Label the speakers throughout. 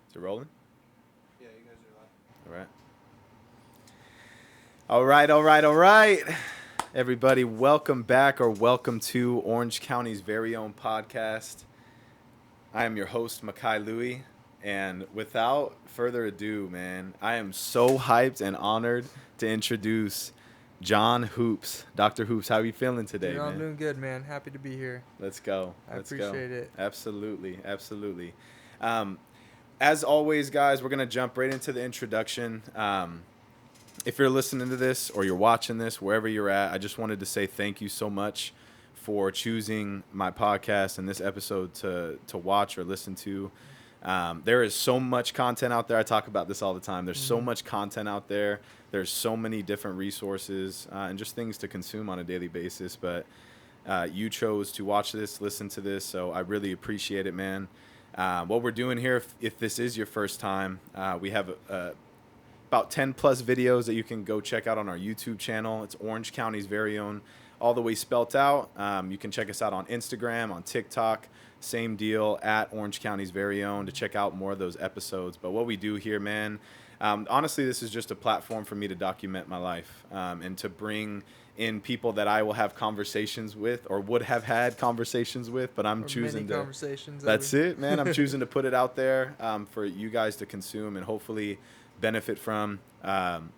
Speaker 1: Is it rolling?
Speaker 2: Yeah, you guys are live.
Speaker 1: All right. All right. Everybody, welcome back or welcome to Orange County's very own podcast. I am your host, Makai Louie. And without further ado, man, I am so hyped and honored to introduce John Hoops. Dr. Hoops, how are you feeling today,
Speaker 2: I'm
Speaker 1: man?
Speaker 2: doing good, man. Happy to be here.
Speaker 1: Let's go.
Speaker 2: I appreciate it.
Speaker 1: Absolutely. As always, guys, we're going to jump right into the introduction. If you're listening to this or you're watching this, wherever you're at, I just wanted to say thank you so much for choosing my podcast and this episode to watch or listen to. There is so much content out there. I talk about this all the time. There's so much content out there. There's so many different resources and just things to consume on a daily basis. But you chose to watch this, listen to this, so I really appreciate it, man. What we're doing here, if this is your first time, we have about 10 plus videos that you can go check out on our YouTube channel. It's Orange County's very own, all the way spelt out. You can check us out on Instagram, on TikTok, same deal, at Orange County's very own, to check out more of those episodes. But what we do here, man, honestly, this is just a platform for me to document my life and to bring in people that I will have conversations with or would have had conversations with, but I'm choosing to.
Speaker 2: Conversations.
Speaker 1: That's it, man. I'm choosing to put it out there for you guys to consume and hopefully benefit from,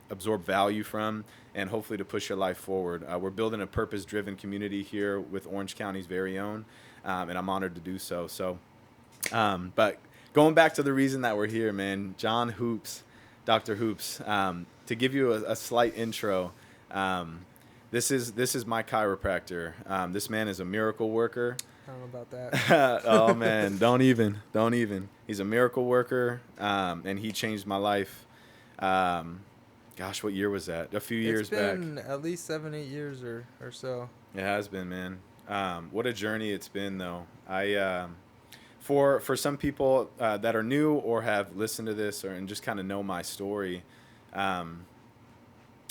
Speaker 1: absorb value from, and hopefully to push your life forward. We're building a purpose-driven community here with Orange County's very own, and I'm honored to do so. But going back to the reason that we're here, man, John Hoops, Dr. Hoops, to give you a slight intro, this is my chiropractor. This man is a miracle worker.
Speaker 2: I don't know about that.
Speaker 1: Oh, man, don't even. He's a miracle worker, and he changed my life. Gosh, what year was that? A few years back.
Speaker 2: It's been at least 7-8 years or so.
Speaker 1: It has been, man. What a journey it's been, though. For some people that are new or have listened to this and just kind of know my story,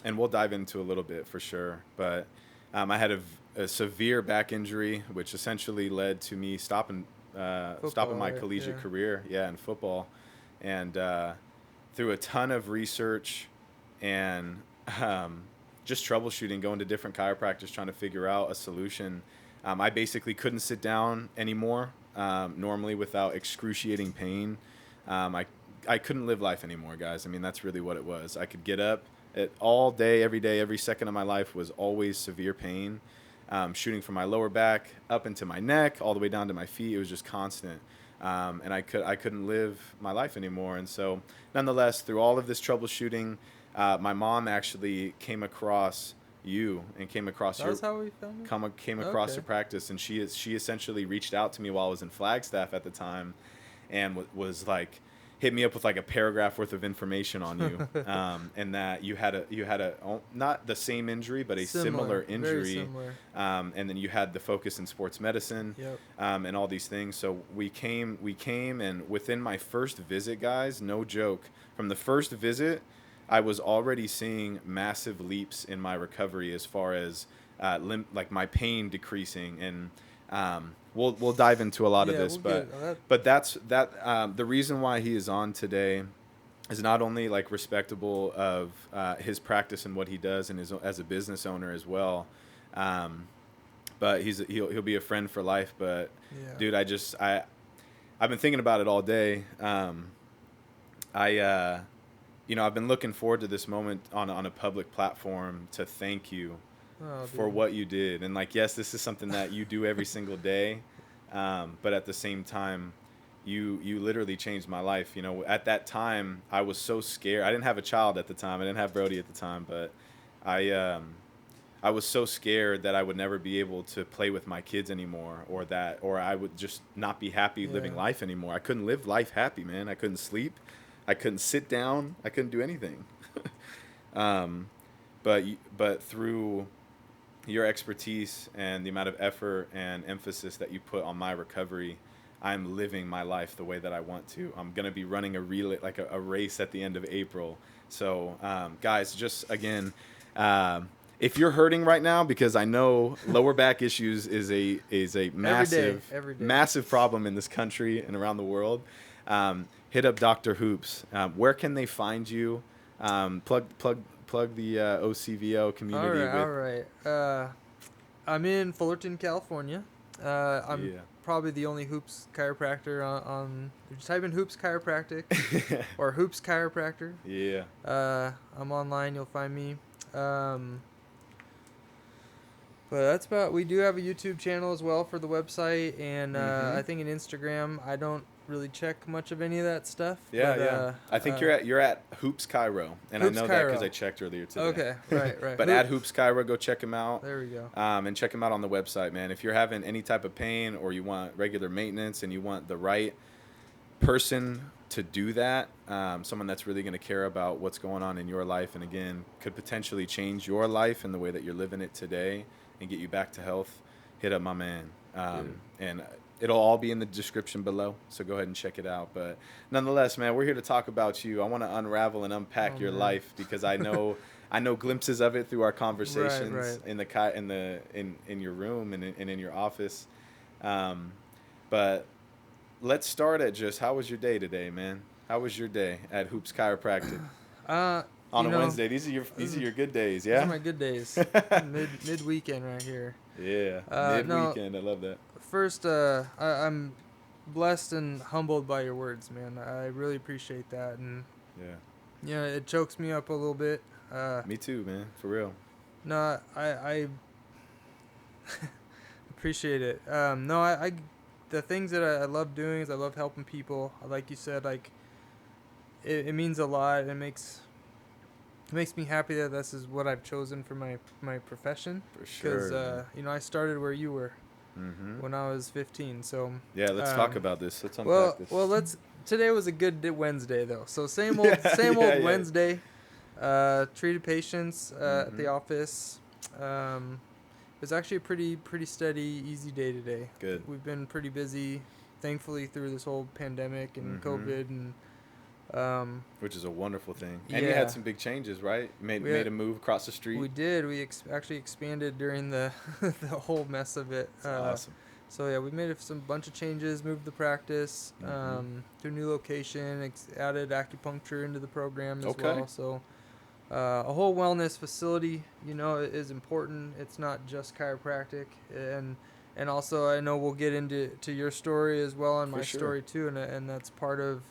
Speaker 1: and we'll dive into a little bit for sure. But I had a severe back injury, which essentially led to me stopping my collegiate career, in football, and through a ton of research and just troubleshooting, going to different chiropractors, trying to figure out a solution. I basically couldn't sit down anymore, normally without excruciating pain. I couldn't live life anymore, guys. I mean, that's really what it was. I could get up all day, every second of my life was always severe pain, shooting from my lower back up into my neck, all the way down to my feet. It was just constant. And I couldn't live my life anymore. And so nonetheless, through all of this troubleshooting, my mom actually came across you and came across
Speaker 2: That's how we filmed?
Speaker 1: came across your practice. And she essentially reached out to me while I was in Flagstaff at the time and was like, hit me up with like a paragraph worth of information on you, and that you had a not the same injury, but a similar injury,
Speaker 2: very similar.
Speaker 1: And then you had the focus in sports medicine, and all these things. So we came, and within my first visit, guys, no joke, from the first visit, I was already seeing massive leaps in my recovery as far as like my pain decreasing and. We'll dive into a lot of this, but that's the reason why he is on today is not only like respectable of his practice and what he does and as a business owner as well, but he'll be a friend for life. But dude, I've been thinking about it all day. I've been looking forward to this moment on a public platform to thank you. For what you did. And like, yes, this is something that you do every single day. But at the same time, you literally changed my life. You know, at that time I was so scared. I didn't have a child at the time. I didn't have Brody at the time, but I was so scared that I would never be able to play with my kids anymore, or I would just not be happy living life anymore. I couldn't live life happy, man. I couldn't sleep. I couldn't sit down. I couldn't do anything. But through your expertise and the amount of effort and emphasis that you put on my recovery, I'm living my life the way that I want to. I'm going to be running a relay, like a race at the end of April. So, guys, just again, if you're hurting right now, because I know lower back issues is a massive,
Speaker 2: every day.
Speaker 1: massive problem in this country and around the world. hit up Dr. Hoops. Where can they find you? Plug the OCVO community.
Speaker 2: All right. I'm in Fullerton, California. I'm probably the only Hoops chiropractor on just type in Hoops Chiropractic or Hoops Chiropractor.
Speaker 1: Yeah.
Speaker 2: I'm online. You'll find me. But that's about. We do have a YouTube channel as well for the website, and I think an Instagram. I don't really check much of any of that stuff.
Speaker 1: Yeah,
Speaker 2: but,
Speaker 1: yeah. I think you're at Hoops Chiro, and
Speaker 2: Hoops
Speaker 1: I know that because
Speaker 2: Chiro.
Speaker 1: I checked earlier today.
Speaker 2: Okay, right.
Speaker 1: But at Hoops Chiro, go check him out.
Speaker 2: There we go.
Speaker 1: And check him out on the website, man. If you're having any type of pain or you want regular maintenance and you want the right person to do that, someone that's really going to care about what's going on in your life, and again, could potentially change your life in the way that you're living it today and get you back to health, hit up my man. And it'll all be in the description below, so go ahead and check it out. But nonetheless, man, we're here to talk about you. I want to unravel and unpack your life, because I know glimpses of it through our conversations in your room and in your office. But let's start at just, how was your day today, man? How was your day at Hoops Chiropractic? On a Wednesday. These are your good days, yeah?
Speaker 2: These are my good days. mid weekend right here.
Speaker 1: Yeah. Mid weekend. I love that.
Speaker 2: First, I'm blessed and humbled by your words, man. I really appreciate that, and it chokes me up a little bit.
Speaker 1: Me too, man. For real.
Speaker 2: No, I appreciate it. I the things that I love doing is I love helping people. Like you said, like it means a lot. It makes me happy that this is what I've chosen for my profession.
Speaker 1: For sure.
Speaker 2: Because I started where you were when I was 15. So
Speaker 1: yeah, let's talk about this. Let's unpack this.
Speaker 2: Well, today was a good Wednesday though. So same old Wednesday. Treated patients at the office. It was actually a pretty steady, easy day today.
Speaker 1: Good.
Speaker 2: We've been pretty busy, thankfully, through this whole pandemic and COVID and. Which
Speaker 1: is a wonderful thing. And you had some big changes, right? Made a move across the street.
Speaker 2: We did. We actually expanded during the the whole mess of it.
Speaker 1: That's awesome.
Speaker 2: So yeah, we made some bunch of changes, moved the practice to a new location, added acupuncture into the program as well. So. A whole wellness facility, is important. It's not just chiropractic, and also I know we'll get into your story as well and my story too, and that's part of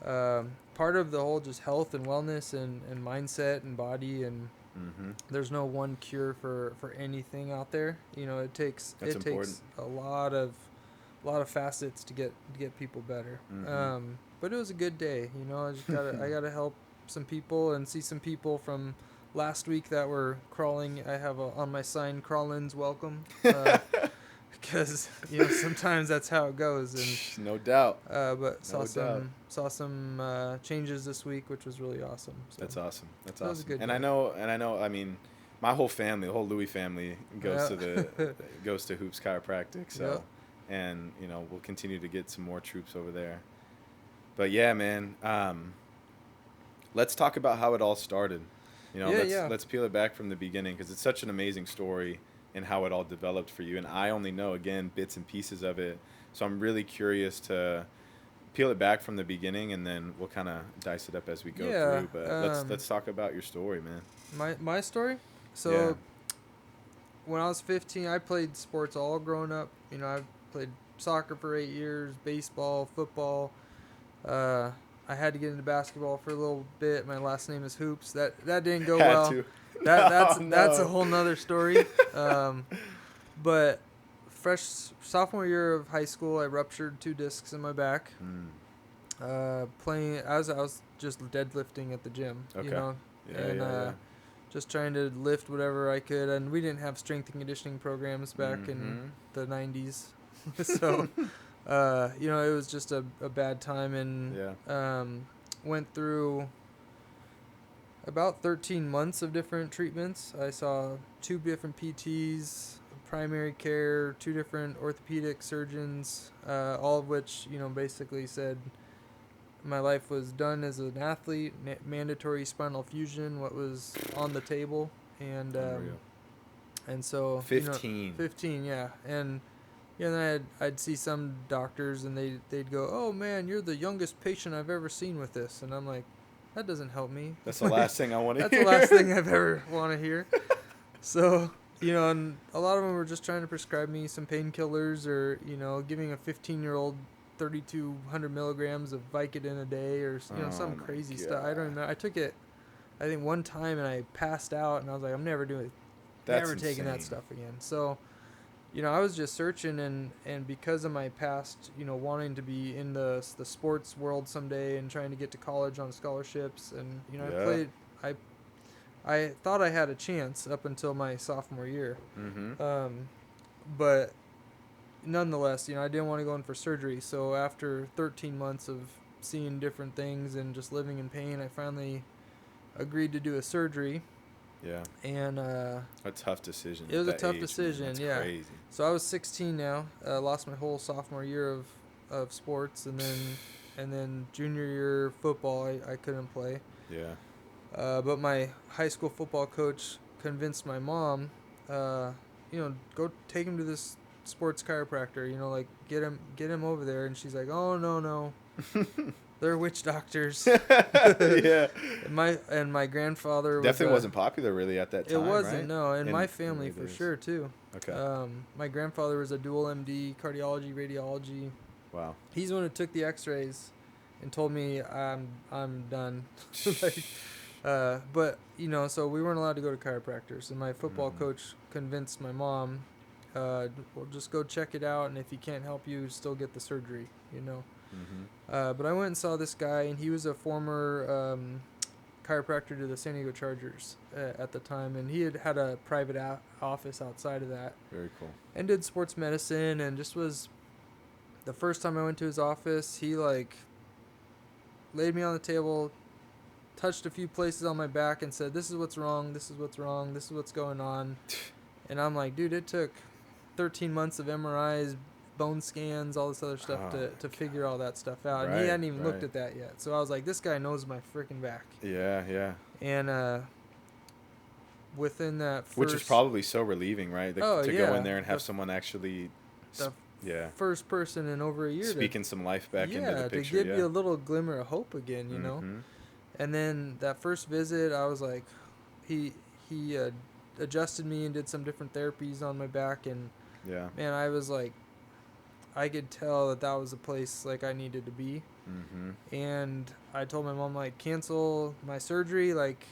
Speaker 2: the whole just health and wellness and mindset and body, and there's no one cure for anything out there. It takes a lot of facets to get people better. But it was a good day. I gotta help some people and see some people from last week that were crawling. I have on my sign, "Crawl-ins welcome," because sometimes that's how it goes. And
Speaker 1: no doubt.
Speaker 2: But saw some changes this week, which was really awesome. So
Speaker 1: that's awesome. That's
Speaker 2: awesome. Was a good
Speaker 1: and
Speaker 2: day.
Speaker 1: I know. I mean, my whole family, the whole Louis family, goes to Hoops Chiropractic. So, and we'll continue to get some more troops over there. But yeah, man. Let's talk about how it all started. Let's peel it back from the beginning, because it's such an amazing story and how it all developed for you. And I only know, again, bits and pieces of it. So I'm really curious to peel it back from the beginning, and then we'll kind of dice it up as we go through. But let's talk about your story, man.
Speaker 2: My story? So when I was 15, I played sports all growing up. I played soccer for 8 years, baseball, football. I had to get into basketball for a little bit. My last name is Hoops. That didn't go well. That's a whole nother story. But sophomore year of high school, I ruptured 2 discs in my back. Playing as I was just deadlifting at the gym. Just trying to lift whatever I could. And we didn't have strength and conditioning programs back in the 90s, so. It was just a bad time, and went through about 13 months of different treatments. I saw 2 different PTs, primary care, 2 different orthopedic surgeons, all of which, basically said my life was done as an athlete, mandatory spinal fusion, what was on the table, and so
Speaker 1: 15,
Speaker 2: 15, yeah, and Yeah, and then I'd see some doctors, and they'd go, "Oh man, you're the youngest patient I've ever seen with this," and I'm like, that doesn't help me.
Speaker 1: That's the last thing I want to hear.
Speaker 2: That's the last thing I've ever want to hear. So, and a lot of them were just trying to prescribe me some painkillers, or giving a 15-year-old 3,200 milligrams of Vicodin a day, or some crazy stuff. I don't know. I took it, I think, one time, and I passed out, and I was like, I'm never taking that stuff again. So, I was just searching, and because of my past, wanting to be in the sports world someday and trying to get to college on scholarships, and I thought I had a chance up until my sophomore year.
Speaker 1: Mm-hmm.
Speaker 2: But nonetheless, I didn't want to go in for surgery. So after 13 months of seeing different things and just living in pain, I finally agreed to do a surgery.
Speaker 1: Yeah.
Speaker 2: And
Speaker 1: a tough decision.
Speaker 2: It was a tough decision.
Speaker 1: Man. That's
Speaker 2: yeah.
Speaker 1: Crazy.
Speaker 2: So I was 16 now. Lost my whole sophomore year of sports, and then junior year football I couldn't play.
Speaker 1: Yeah.
Speaker 2: But my high school football coach convinced my mom, go take him to this sports chiropractor. Get him over there. And she's like, oh no. They're witch doctors.
Speaker 1: Yeah.
Speaker 2: And my grandfather
Speaker 1: definitely wasn't popular really at that time.
Speaker 2: It wasn't,
Speaker 1: right?
Speaker 2: no. And my family for sure too.
Speaker 1: Okay.
Speaker 2: My grandfather was a dual MD, cardiology, radiology.
Speaker 1: Wow.
Speaker 2: He's the one who took the X-rays and told me I'm done. But so we weren't allowed to go to chiropractors, and my football coach convinced my mom, well, just go check it out, and if he can't help you, still get the surgery. But I went and saw this guy, and he was a former chiropractor to the San Diego Chargers at the time, and he had a private office outside of that.
Speaker 1: Very cool.
Speaker 2: And did sports medicine, and just was the first time I went to his office, he laid me on the table, touched a few places on my back, and said, this is what's wrong, this is what's wrong, this is what's going on. And I'm like, dude, it took 13 months of MRIs, bone scans, all this other stuff to figure all that stuff out. And he hadn't even looked at that yet. So I was like, this guy knows my freaking back.
Speaker 1: Yeah.
Speaker 2: And within that first...
Speaker 1: Which is probably so relieving, right? To go in there and have someone actually...
Speaker 2: First person in over a year.
Speaker 1: Speaking some life back into the picture.
Speaker 2: To give you a little glimmer of hope again, you know? And then that first visit, I was like... He adjusted me and did some different therapies on my back. And, man, I was like... I could tell that was a place like I needed to be. And I told my mom, like, cancel my surgery. Like,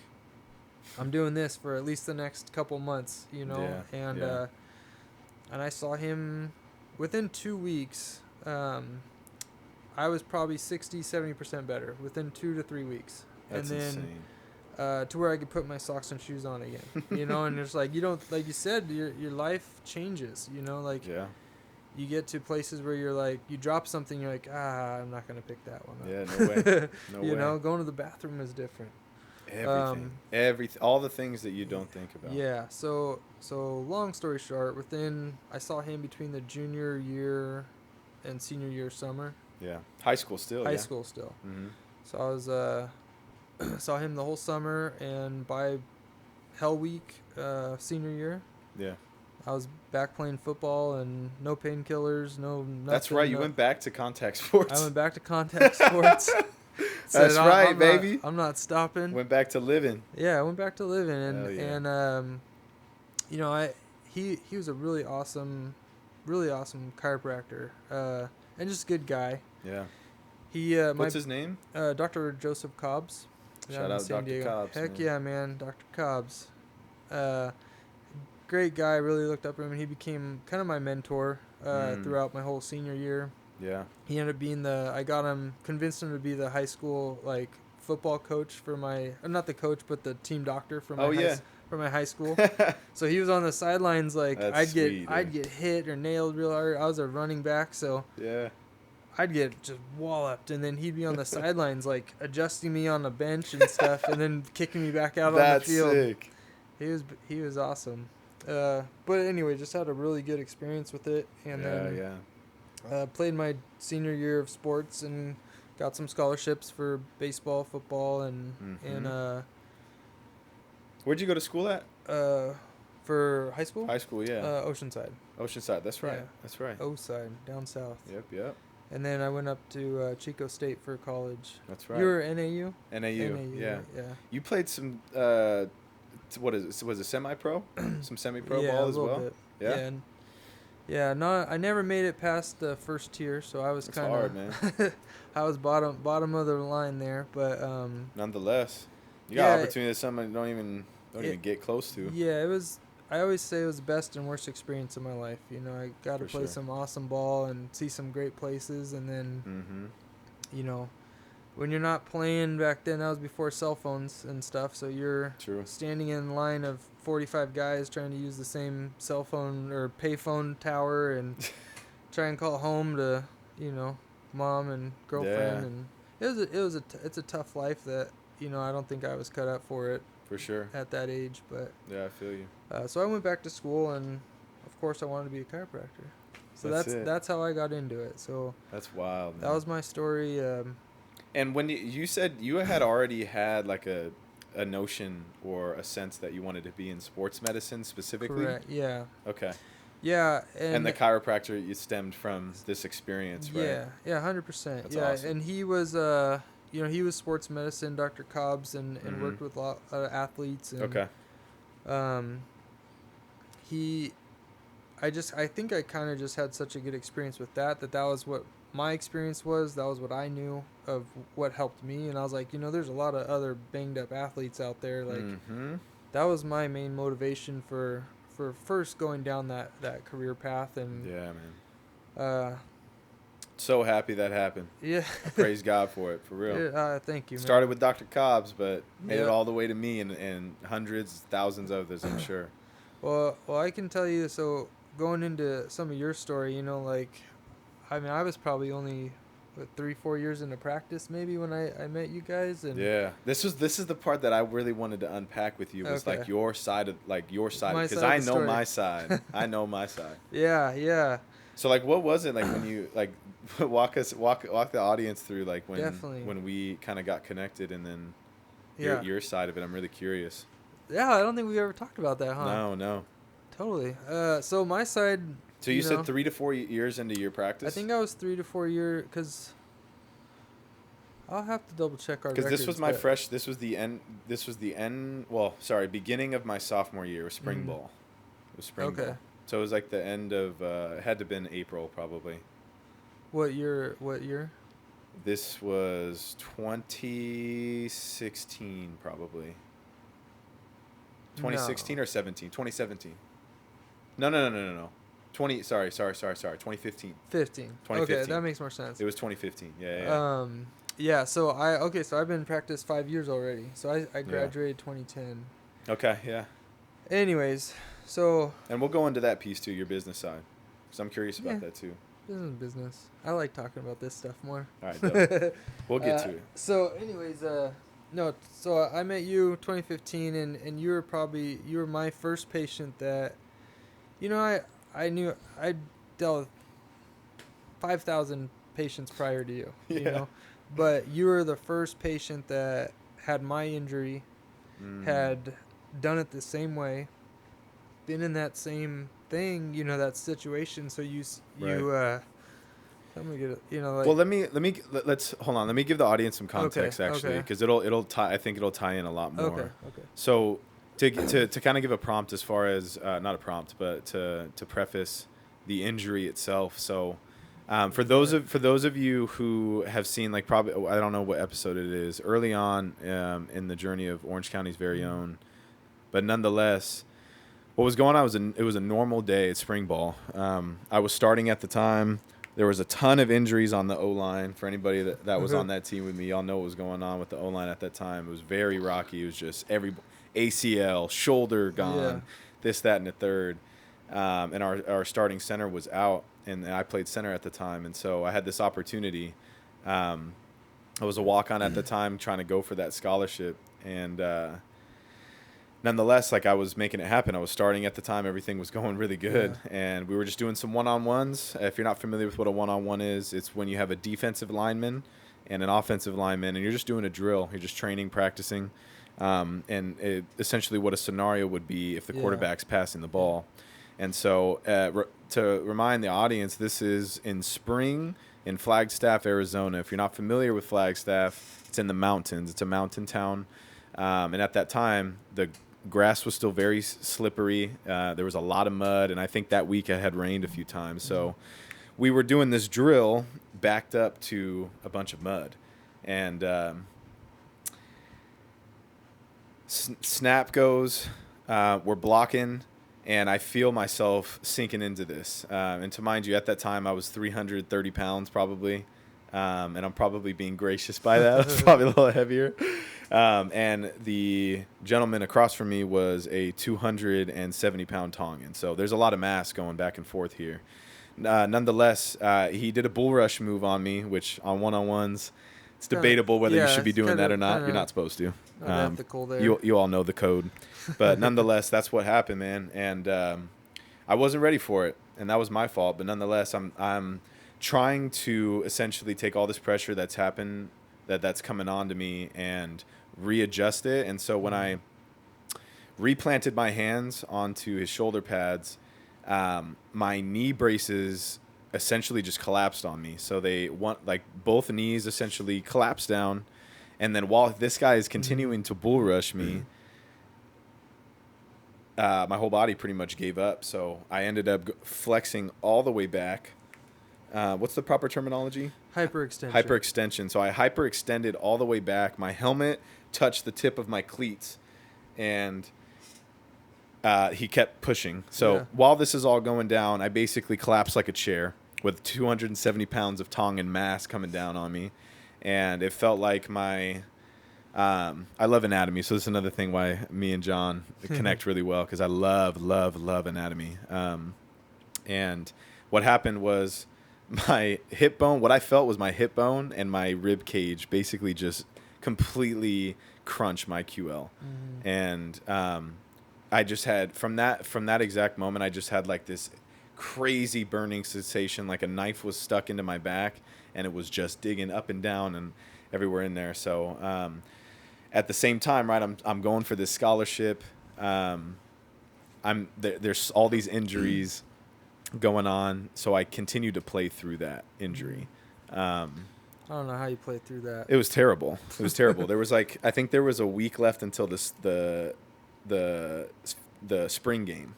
Speaker 2: I'm doing this for at least the next couple months, And I saw him within 2 weeks. I was probably 60-70% better within 2 to 3 weeks.
Speaker 1: That's insane.
Speaker 2: To where I could put my socks and shoes on again, And it's like, like you said, your life changes, You get to places where you're like, you drop something, you're like, I'm not going to pick that one up.
Speaker 1: Yeah, no way. No way.
Speaker 2: Going to the bathroom is different.
Speaker 1: Everything. All the things that you don't think about.
Speaker 2: Yeah, so long story short, I saw him between the junior year and senior year summer.
Speaker 1: Yeah, high school still.
Speaker 2: High school still. So I was, saw him the whole summer, and by Hell Week, senior year.
Speaker 1: Yeah.
Speaker 2: I was back playing football and no painkillers, no nothing.
Speaker 1: That's right. You went back to contact sports.
Speaker 2: I went back to contact sports.
Speaker 1: That's right, baby.
Speaker 2: I'm not stopping.
Speaker 1: Went back to living.
Speaker 2: Yeah, I went back to living, and he was a really awesome chiropractor, and just a good guy.
Speaker 1: Yeah.
Speaker 2: What's
Speaker 1: his name?
Speaker 2: Dr. Joseph Cobbs.
Speaker 1: Shout out Dr. Cobbs.
Speaker 2: Heck yeah, man, Dr. Cobbs. Great guy, really looked up to him, and he became kind of my mentor throughout my whole senior year.
Speaker 1: Yeah.
Speaker 2: He ended up being convinced him to be the high school football coach for not the coach, but the team doctor for my high school. So he was on the sidelines, I'd get hit or nailed real hard. I was a running back, so I'd get just walloped, and then he'd be on the sidelines adjusting me on the bench and stuff, and then kicking me back out on the field. That's sick. He was awesome. But anyway, just had a really good experience with it, and then played my senior year of sports and got some scholarships for baseball, football, and
Speaker 1: where'd you go to school at?
Speaker 2: For high school?
Speaker 1: High school, yeah.
Speaker 2: Oceanside.
Speaker 1: Oceanside. That's right.
Speaker 2: Yeah.
Speaker 1: That's right.
Speaker 2: O-side, down south.
Speaker 1: Yep.
Speaker 2: And then I went up to Chico State for college.
Speaker 1: That's right.
Speaker 2: You were NAU?
Speaker 1: NAU, yeah.
Speaker 2: Right? Yeah.
Speaker 1: You played some, what is it? Was it semi-pro? Some semi-pro
Speaker 2: Yeah,
Speaker 1: ball
Speaker 2: a
Speaker 1: as
Speaker 2: little
Speaker 1: well?
Speaker 2: bit.
Speaker 1: Yeah?
Speaker 2: Yeah, no, I never made it past the first tier, so I was kind of
Speaker 1: hard, man.
Speaker 2: I was bottom of the line there, but
Speaker 1: nonetheless, you got opportunity that someone don't even get close to.
Speaker 2: Yeah, it was. I always say it was the best and worst experience of my life. You know, I got to play some awesome ball and see some great places, and then, you know, when you're not playing back then, that was before cell phones and stuff. So you're standing in line of 45 guys trying to use the same cell phone or payphone tower and try and call home to, you know, mom and girlfriend. And it's a tough life that, you know, I don't think I was cut out for it.
Speaker 1: For sure.
Speaker 2: At that age, but
Speaker 1: yeah, I feel you.
Speaker 2: So I went back to school, and of course I wanted to be a chiropractor. So that's how I got into it. So
Speaker 1: that's wild, man.
Speaker 2: That was my story.
Speaker 1: And when you said you had already had like a notion or a sense that you wanted to be in sports medicine specifically?
Speaker 2: Correct. Yeah.
Speaker 1: Okay.
Speaker 2: Yeah,
Speaker 1: and the chiropractor you stemmed from this experience, right?
Speaker 2: Yeah, 100%.
Speaker 1: That's
Speaker 2: yeah,
Speaker 1: awesome.
Speaker 2: And he was you know, he was sports medicine, Dr. Cobb's, and worked with a lot of athletes. And,
Speaker 1: okay.
Speaker 2: I think I kind of just had such a good experience with that was what my experience was. That was what I knew of what helped me. And I was like, you know, there's a lot of other banged up athletes out there. Like, that was my main motivation for first going down that career path. And
Speaker 1: yeah, man. So happy that happened.
Speaker 2: Yeah.
Speaker 1: Praise God for it, for real.
Speaker 2: Yeah, thank you, man.
Speaker 1: Started with Dr. Cobb's, but made it all the way to me and hundreds, thousands of others, I'm sure.
Speaker 2: Well, I can tell you, so going into some of your story, you know, like, I mean, I was probably only 3-4 years into practice maybe when I met you guys. And
Speaker 1: yeah, this is the part that I really wanted to unpack with you, was like your side, because I know my side. I know my side.
Speaker 2: Yeah.
Speaker 1: So like, what was it like when you like walk the audience through like when we kind of got connected, and then your side of it? I'm really curious.
Speaker 2: Yeah, I don't think we ever talked about that, huh?
Speaker 1: No.
Speaker 2: Totally. So my side.
Speaker 1: So you said 3 to 4 years into your practice?
Speaker 2: I think I was 3 to 4 years, because I'll have to double check our records.
Speaker 1: Because this was the end. Well, sorry, beginning of my sophomore year was spring ball. It was spring ball. So it was like the end of, it had to have been April probably.
Speaker 2: What year?
Speaker 1: This was 2016 probably. 2016 or 17? 2017. No. 2015.
Speaker 2: 2015. Okay, that makes more sense.
Speaker 1: It was 2015. Yeah.
Speaker 2: Yeah, so I've been in practice 5 years already. So I graduated 2010.
Speaker 1: Okay, yeah.
Speaker 2: Anyways, so...
Speaker 1: And we'll go into that piece too, your business side. Because I'm curious about that too.
Speaker 2: Business. I like talking about this stuff more.
Speaker 1: All right, dope. We'll get to it.
Speaker 2: So anyways, so I met you 2015, and you were my first patient that, you know, I knew I dealt with 5,000 patients prior to you, you know, but you were the first patient that had my injury, had done it the same way, been in that same thing, you know, that situation. So let me get it, you know, like,
Speaker 1: well, let's hold on. Let me give the audience some context actually, because it'll tie. I think it'll tie in a lot more.
Speaker 2: Okay.
Speaker 1: So to kind of give a prompt as far as not a prompt, but to preface the injury itself. So for those of you who have seen, like, probably, I don't know what episode it is, early on in the journey of Orange County's very own, but nonetheless, what was going on it was a normal day at spring ball. I was starting at the time. There was a ton of injuries on the O-line. For anybody that was on that team with me, y'all know what was going on with the O-line at that time. It was very rocky. It was just every ACL, shoulder gone, this, that, and the third. And our starting center was out, and I played center at the time. And so I had this opportunity. I was a walk-on at the time trying to go for that scholarship. And nonetheless, like, I was making it happen. I was starting at the time. Everything was going really good. And we were just doing some one-on-ones. If you're not familiar with what a one-on-one is, it's when you have a defensive lineman and an offensive lineman, and you're just doing a drill. You're just training, practicing. And essentially what a scenario would be if the quarterback's passing the ball. And so to remind the audience, this is in spring in Flagstaff, Arizona. If you're not familiar with Flagstaff, it's in the mountains. It's a mountain town. And at that time, the grass was still very slippery. There was a lot of mud, and I think that week it had rained a few times. So we were doing this drill backed up to a bunch of mud. And snap goes, we're blocking, and I feel myself sinking into this. And to mind you, at that time, I was 330 pounds probably, and I'm probably being gracious by that. I was probably a little heavier. And the gentleman across from me was a 270-pound Tongan. So there's a lot of mass going back and forth here. Nonetheless, he did a bull rush move on me, which on one-on-ones, it's debatable whether you should be doing that or not. You're not supposed to.
Speaker 2: Ethical there.
Speaker 1: You all know the code. But nonetheless, that's what happened, man. And I wasn't ready for it, and that was my fault. But nonetheless, I'm trying to essentially take all this pressure that's happened, that's coming on to me, and readjust it. And so when I replanted my hands onto his shoulder pads, my knee braces essentially just collapsed on me. So both knees essentially collapsed down. And then while this guy is continuing to bull rush me, my whole body pretty much gave up. So I ended up flexing all the way back. What's the proper terminology? Hyperextension. So I hyperextended all the way back. My helmet touched the tip of my cleats, and he kept pushing. So while this is all going down, I basically collapsed like a chair with 270 pounds of Tongan mass coming down on me. And it felt like I love anatomy. So this is another thing why me and John connect really well, because I love anatomy. And what happened was my hip bone, what I felt was my hip bone and my rib cage basically just completely crunched my QL. And I just had, from that exact moment, I just had like this crazy burning sensation, like a knife was stuck into my back, and it was just digging up and down and everywhere in there. So at the same time, right, I'm going for this scholarship. There's all these injuries going on, so I continue to play through that injury.
Speaker 2: I don't know how you played through that.
Speaker 1: It was terrible. There was I think there was a week left until the spring game,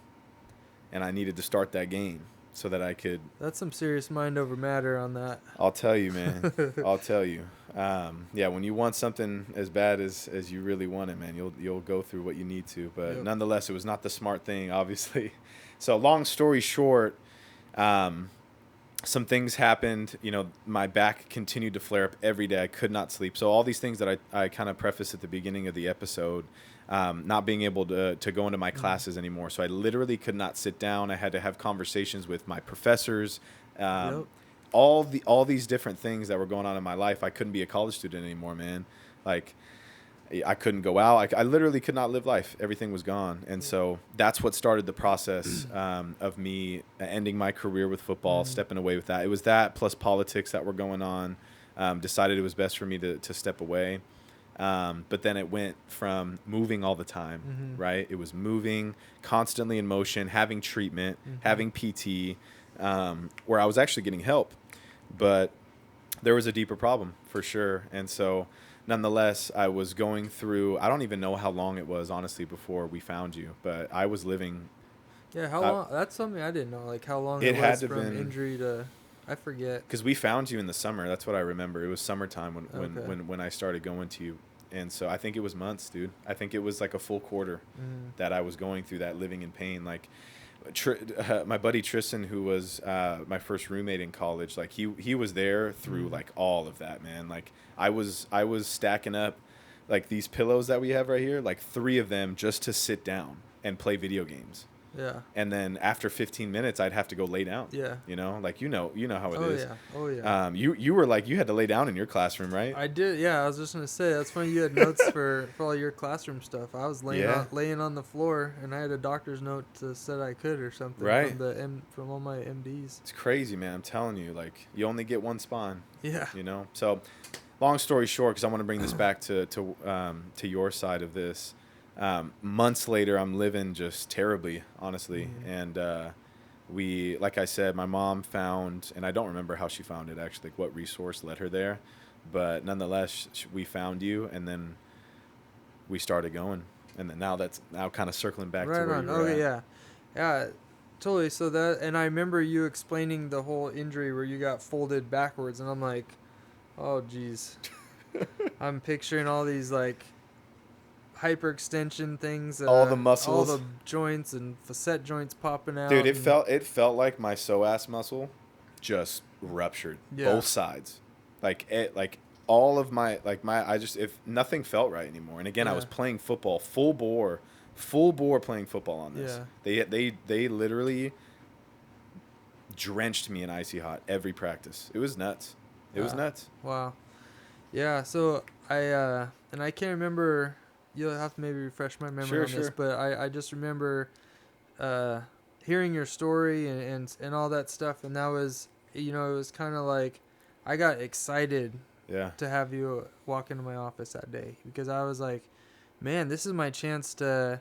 Speaker 1: and I needed to start that game so that I could.
Speaker 2: That's some serious mind over matter on that.
Speaker 1: I'll tell you, man. I'll tell you. When you want something as bad as you really want it, man, you'll go through what you need to. But nonetheless, it was not the smart thing, obviously. So long story short, some things happened. My back continued to flare up every day. I could not sleep. So all these things that I kind of prefaced at the beginning of the episode, not being able to go into my classes anymore. So I literally could not sit down. I had to have conversations with my professors. All these different things that were going on in my life. I couldn't be a college student anymore, man. Like, I couldn't go out. I literally could not live life. Everything was gone. And so that's what started the process of me ending my career with football, stepping away with that. It was that plus politics that were going on. Decided it was best for me to step away. But then it went from moving all the time, right? It was moving, constantly in motion, having treatment, having PT, where I was actually getting help. But there was a deeper problem for sure. And so nonetheless, I was going through, I don't even know how long it was, honestly, before we found you. But I was living. Yeah,
Speaker 2: how long? That's something I didn't know, like how long it was from injury to, I forget.
Speaker 1: Because we found you in the summer. That's what I remember. It was summertime when I started going to you. And so I think it was months, dude. I think it was like a full quarter that I was going through that, living in pain. Like, my buddy Tristan, who was my first roommate in college, like he was there through like all of that, man. Like I was stacking up like these pillows that we have right here, like 3 of them just to sit down and play video games.
Speaker 2: Yeah.
Speaker 1: And then after 15 minutes, I'd have to go lay down.
Speaker 2: Yeah.
Speaker 1: Like you know how it is.
Speaker 2: Oh yeah.
Speaker 1: You were like, you had to lay down in your classroom, right?
Speaker 2: I did. Yeah. I was just gonna say, that's funny. You had notes for all your classroom stuff. I was laying on the floor, and I had a doctor's note that said I could or something.
Speaker 1: Right.
Speaker 2: From all my MDs.
Speaker 1: It's crazy, man. I'm telling you, like you only get one spine.
Speaker 2: Yeah.
Speaker 1: So, long story short, because I want to bring this back to your side of this. Months later, I'm living just terribly, honestly.
Speaker 2: Mm-hmm.
Speaker 1: And like I said, my mom found, and I don't remember how she found it actually, like what resource led her there, but nonetheless, we found you, and then we started going, and then that's kind of circling back to where you were at.
Speaker 2: Yeah, totally. So that, and I remember you explaining the whole injury where you got folded backwards, and I'm like, oh geez, I'm picturing all these like hyperextension things,
Speaker 1: all the muscles,
Speaker 2: all the joints and facet joints popping out.
Speaker 1: Dude, it felt like my psoas muscle just ruptured, both sides, like all of my if nothing felt right anymore. And again, I was playing football full bore playing football on this. They literally drenched me in icy hot every practice. It was nuts. It was nuts.
Speaker 2: Wow. Yeah. So I can't remember. You'll have to maybe refresh my memory on this, but I just remember hearing your story and all that stuff, and that was, it was kind of like I got excited to have you walk into my office that day, because I was like, man, this is my chance to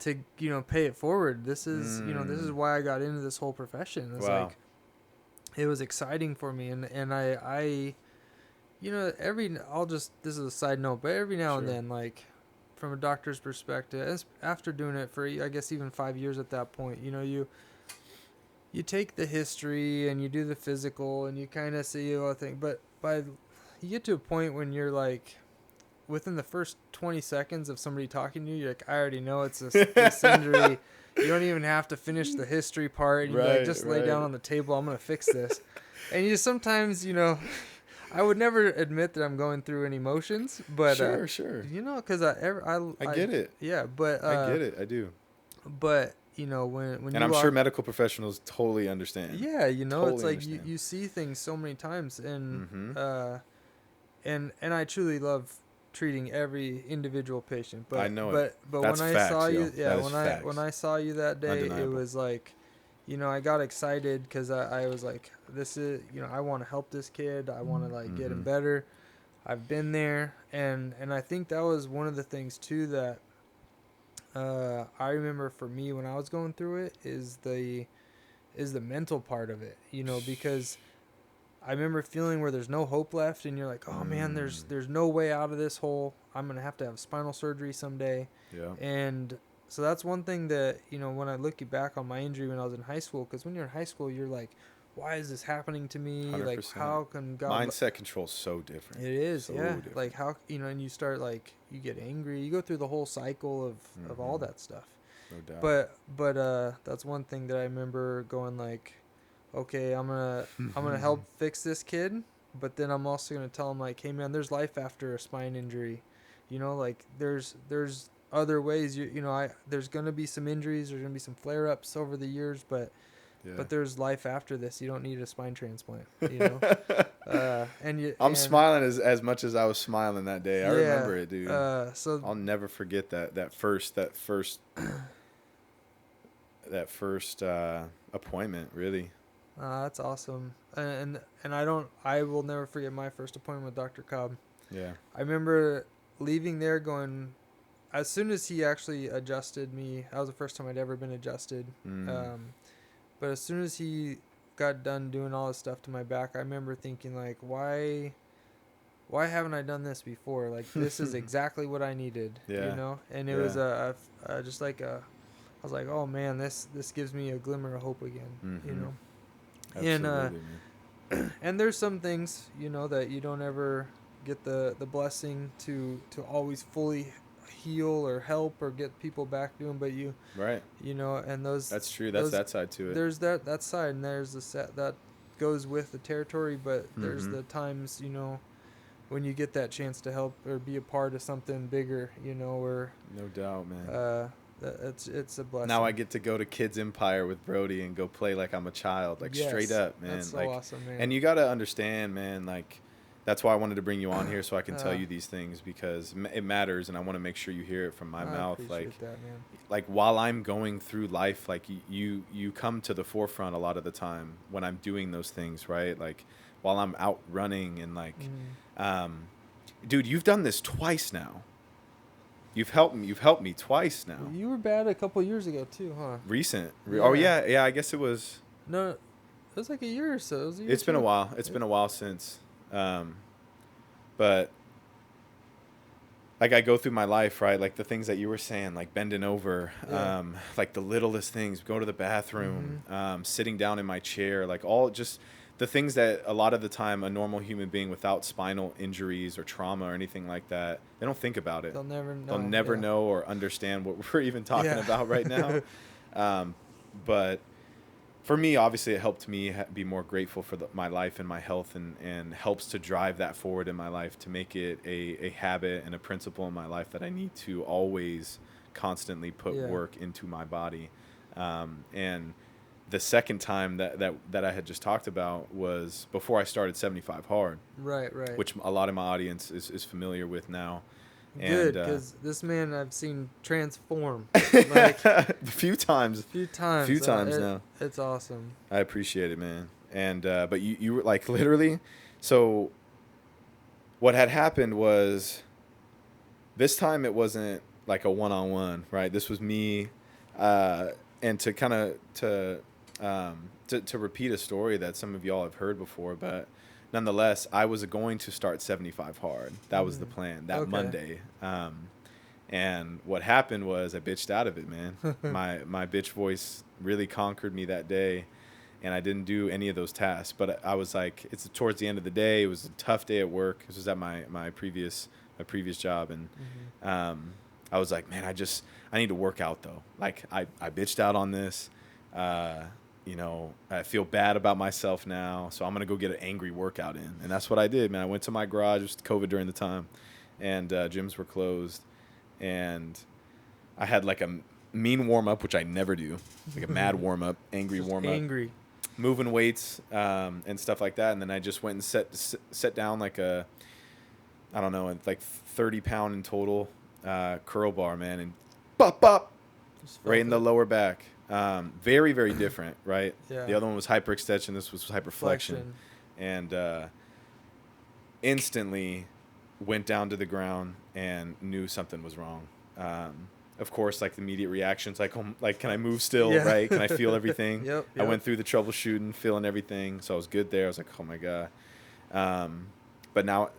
Speaker 2: pay it forward. This is this is why I got into this whole profession. It's like, it was exciting for me, and I this is a side note, but every now and then, like, from a doctor's perspective, after doing it for, I guess, even 5 years at that point, you take the history and you do the physical and you kind of see all the thing, but you get to a point when you're like, within the first 20 seconds of somebody talking to you, you're like, I already know it's this injury. You don't even have to finish the history part. You're like, just lay down on the table. I'm going to fix this. And you sometimes, I would never admit that I'm going through any emotions, but
Speaker 1: sure.
Speaker 2: Because I
Speaker 1: get it.
Speaker 2: Yeah, but
Speaker 1: I get it. I do.
Speaker 2: But when
Speaker 1: and I'm sure medical professionals totally understand.
Speaker 2: Yeah, totally it's like you see things so many times, and and I truly love treating every individual patient. But
Speaker 1: I know
Speaker 2: but
Speaker 1: that's
Speaker 2: when
Speaker 1: facts,
Speaker 2: I saw you,
Speaker 1: when
Speaker 2: I saw you that day,
Speaker 1: Undeniable.
Speaker 2: It was like, I got excited because I was like, this is, I want to help this kid. I want to like get him better. I've been there, and I think that was one of the things too that I remember for me when I was going through it is the mental part of it, because I remember feeling where there's no hope left, and you're like, oh man, there's no way out of this hole. I'm gonna have to have spinal surgery someday.
Speaker 1: Yeah.
Speaker 2: And so that's one thing that, when I look back on my injury when I was in high school, because when you're in high school, you're like, why is this happening to me?
Speaker 1: 100%.
Speaker 2: Like, how can God...
Speaker 1: Mindset control's so different.
Speaker 2: It is,
Speaker 1: so
Speaker 2: yeah.
Speaker 1: Different.
Speaker 2: Like, how, and you start, like, you get angry. You go through the whole cycle of all that stuff.
Speaker 1: No doubt.
Speaker 2: But that's one thing that I remember going, like, okay, I'm gonna help fix this kid, but then I'm also gonna tell him, like, hey man, there's life after a spine injury. Like, there's other ways. There's gonna be some injuries, there's gonna be some flare-ups over the years, but there's life after this. You don't need a spine transplant. I'm
Speaker 1: smiling as much as I was smiling that day. I remember it, dude.
Speaker 2: So
Speaker 1: I'll never forget that first appointment, really.
Speaker 2: That's awesome. And I will never forget my first appointment with Dr. Cobb.
Speaker 1: Yeah.
Speaker 2: I remember leaving there going, as soon as he actually adjusted me, that was the first time I'd ever been adjusted. But as soon as he got done doing all this stuff to my back, I remember thinking, like, why haven't I done this before? Like, this is exactly what I needed, And it was just like I was like, oh man, this gives me a glimmer of hope again,
Speaker 1: Absolutely,
Speaker 2: and there's some things, that you don't ever get the blessing to always fully heal or help or get people back doing, but and those,
Speaker 1: that's true. That's that side to it.
Speaker 2: There's that side, and there's the set that goes with the territory, but there's the times, when you get that chance to help or be a part of something bigger, or
Speaker 1: no doubt, man.
Speaker 2: It's a blessing.
Speaker 1: Now I get to go to Kids Empire with Brody and go play like I'm a child, like straight up, man.
Speaker 2: That's so awesome, man.
Speaker 1: And you got to understand, man, like, that's why I wanted to bring you on here, so I can tell you these things, because it matters, and I want to make sure you hear it from my mouth. Like,
Speaker 2: that, man.
Speaker 1: Like, while I'm going through life, like, you come to the forefront a lot of the time when I'm doing those things, right? Like, while I'm out running and, like, dude, you've done this twice now. You've helped me twice now.
Speaker 2: You were bad a couple years ago too, huh?
Speaker 1: Recent.
Speaker 2: Yeah.
Speaker 1: Oh yeah. I guess it was.
Speaker 2: No, it was like a year or so.
Speaker 1: It's been a while. It's been a while since. But like I go through my life, right? Like the things that you were saying, like bending over, like the littlest things, go to the bathroom, sitting down in my chair, like all just the things that a lot of the time a normal human being without spinal injuries or trauma or anything like that, they don't think about it.
Speaker 2: They'll never know.
Speaker 1: They'll never know or understand what we're even talking about right now. But for me, obviously, it helped me be more grateful for my life and my health, and helps to drive that forward in my life, to make it a habit and a principle in my life that I need to always constantly put work into my body. And the second time that I had just talked about was before I started 75 Hard.
Speaker 2: Right.
Speaker 1: Which a lot of my audience is familiar with now.
Speaker 2: Good, because this man I've seen transform.
Speaker 1: Like, a few times now.
Speaker 2: It's awesome.
Speaker 1: I appreciate it, man. And but you were like literally. So what had happened was, this time it wasn't like a one-on-one, right? This was me, and to kind of to repeat a story that some of y'all have heard before, but nonetheless, I was going to start 75 Hard. That was the plan that Monday. And what happened was I bitched out of it, man. My bitch voice really conquered me that day, and I didn't do any of those tasks. But I was like, it's towards the end of the day. It was a tough day at work. This was at my previous job, and I was like, man, I need to work out though. Like I bitched out on this. I feel bad about myself now, so I'm going to go get an angry workout in. And that's what I did, man. I went to my garage. It was COVID during the time, and gyms were closed. And I had like a mean warm-up, which I never do, like a mad warm-up, angry warm-up.
Speaker 2: Angry.
Speaker 1: Moving weights and stuff like that. And then I just went and set down like a, I don't know, like 30-pound in total curl bar, man. And bop, right in the lower back. Very, very different, right?
Speaker 2: Yeah.
Speaker 1: The other one was hyperextension. This was hyperflexion. And instantly went down to the ground and knew something was wrong. Of course, like the immediate reactions, like, can I move still, right? Can I feel everything?
Speaker 2: Yep.
Speaker 1: I went through the troubleshooting, feeling everything. So I was good there. I was like, oh my God. But now,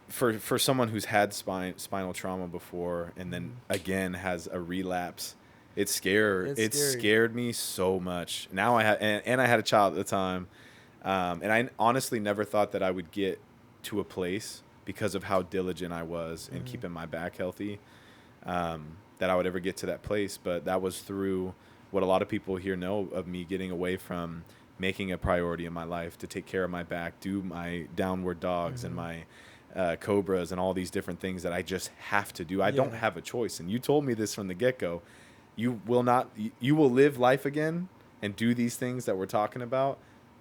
Speaker 1: for someone who's had spinal trauma before, and then again has a relapse, it scared me so much. Now I had a child at the time, and I honestly never thought that I would get to a place, because of how diligent I was in keeping my back healthy, that I would ever get to that place. But that was through what a lot of people here know of me, getting away from making a priority in my life to take care of my back, do my downward dogs and my cobras and all these different things that I just have to do. I don't have a choice. And you told me this from the get-go. You will live life again and do these things that we're talking about,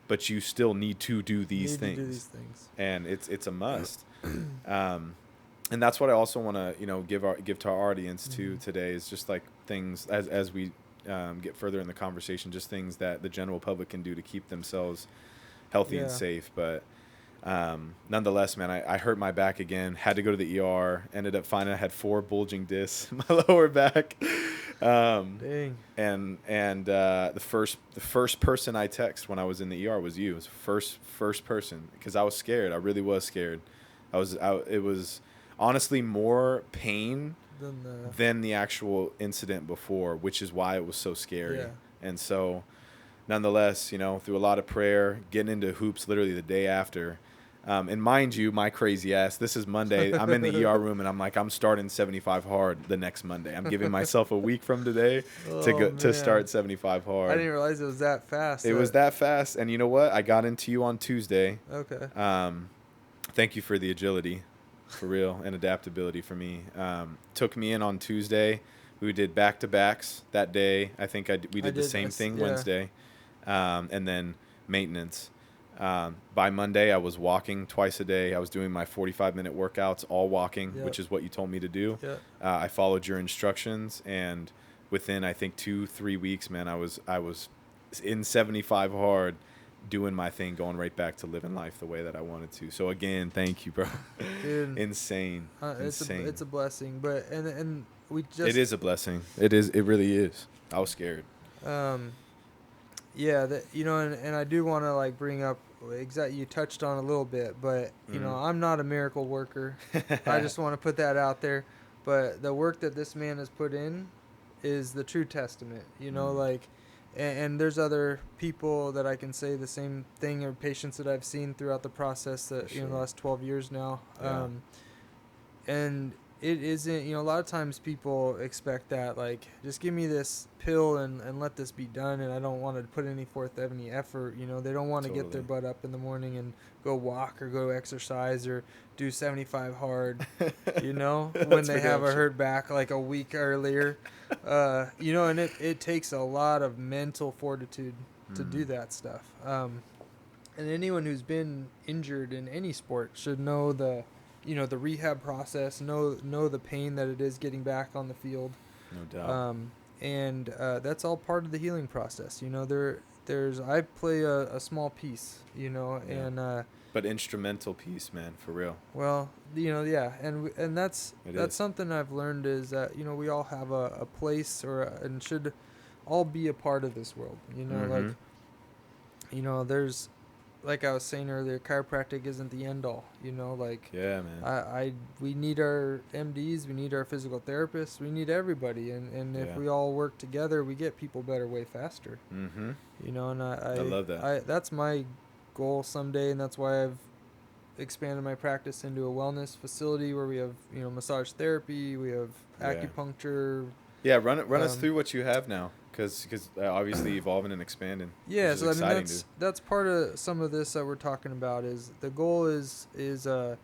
Speaker 1: but you still need to do these things. And it's a must. And that's what I also want to, give to our audience too today, is just like things as we get further in the conversation, just things that the general public can do to keep themselves healthy and safe. But nonetheless, man, I hurt my back again, had to go to the ER, ended up finding I had 4 bulging discs in my lower back.
Speaker 2: Dang.
Speaker 1: And the first person I text when I was in the ER was you. It was first person, because I was scared. I really was scared. It was honestly more pain than the actual incident before, which is why it was so scary.
Speaker 2: Yeah.
Speaker 1: And so nonetheless, through a lot of prayer, getting into hoops literally the day after. And mind you, my crazy ass, this is Monday. I'm in the ER room, and I'm starting 75 Hard the next Monday. I'm giving myself a week from today to start 75 Hard.
Speaker 2: I didn't realize it was that fast.
Speaker 1: It was that fast. And you know what? I got into you on Tuesday.
Speaker 2: Okay.
Speaker 1: Thank you for the agility, for real, and adaptability for me. Took me in on Tuesday. We did back-to-backs that day. I think we did the same thing Wednesday. And then maintenance. By Monday, I was walking twice a day. I was doing my 45-minute workouts, all walking, which is what you told me to do.
Speaker 2: Yep.
Speaker 1: I followed your instructions, and within, I think, 2-3 weeks, man, I was in 75 Hard, doing my thing, going right back to living life the way that I wanted to. So again, thank you, bro.
Speaker 2: Dude,
Speaker 1: Insane. Insane.
Speaker 2: It's a blessing, but and we just,
Speaker 1: it is a blessing. It really is. I was scared.
Speaker 2: Yeah, that, you know, and I do want to like bring up you touched on a little bit, but you know, I'm not a miracle worker. I just want to put that out there. But the work that this man has put in is the true testament, you know, like, and there's other people that I can say the same thing, or patients that I've seen throughout the process that, you know, the last 12 years now.
Speaker 1: Yeah.
Speaker 2: And it isn't, you know, a lot of times people expect that, like, just give me this pill and let this be done, and I don't want to put any effort, you know. They don't want to get their butt up in the morning and go walk or go exercise or do 75 hard, you know, when they have a hurt back like a week earlier. You know, and it takes a lot of mental fortitude to do that stuff. And anyone who's been injured in any sport should know the rehab process, know the pain that it is getting back on the field.
Speaker 1: No doubt.
Speaker 2: And that's all part of the healing process. You know, I play a small piece, you know, and
Speaker 1: but instrumental piece, man, for real.
Speaker 2: Well, you know, yeah, and that's something I've learned is that, you know, we all have a place and should all be a part of this world. You know, like, you know, there's, like I was saying earlier, chiropractic isn't the end all, you know, like,
Speaker 1: yeah, man.
Speaker 2: We need our MDs, we need our physical therapists, we need everybody, and if we all work together, we get people better way faster. You know, and I love that. That's my goal someday, and that's why I've expanded my practice into a wellness facility where we have, you know, massage therapy, we have acupuncture.
Speaker 1: Yeah, run us through what you have now. Because obviously evolving and expanding. Yeah, so I mean
Speaker 2: that's part of some of this that we're talking about. Is the goal is a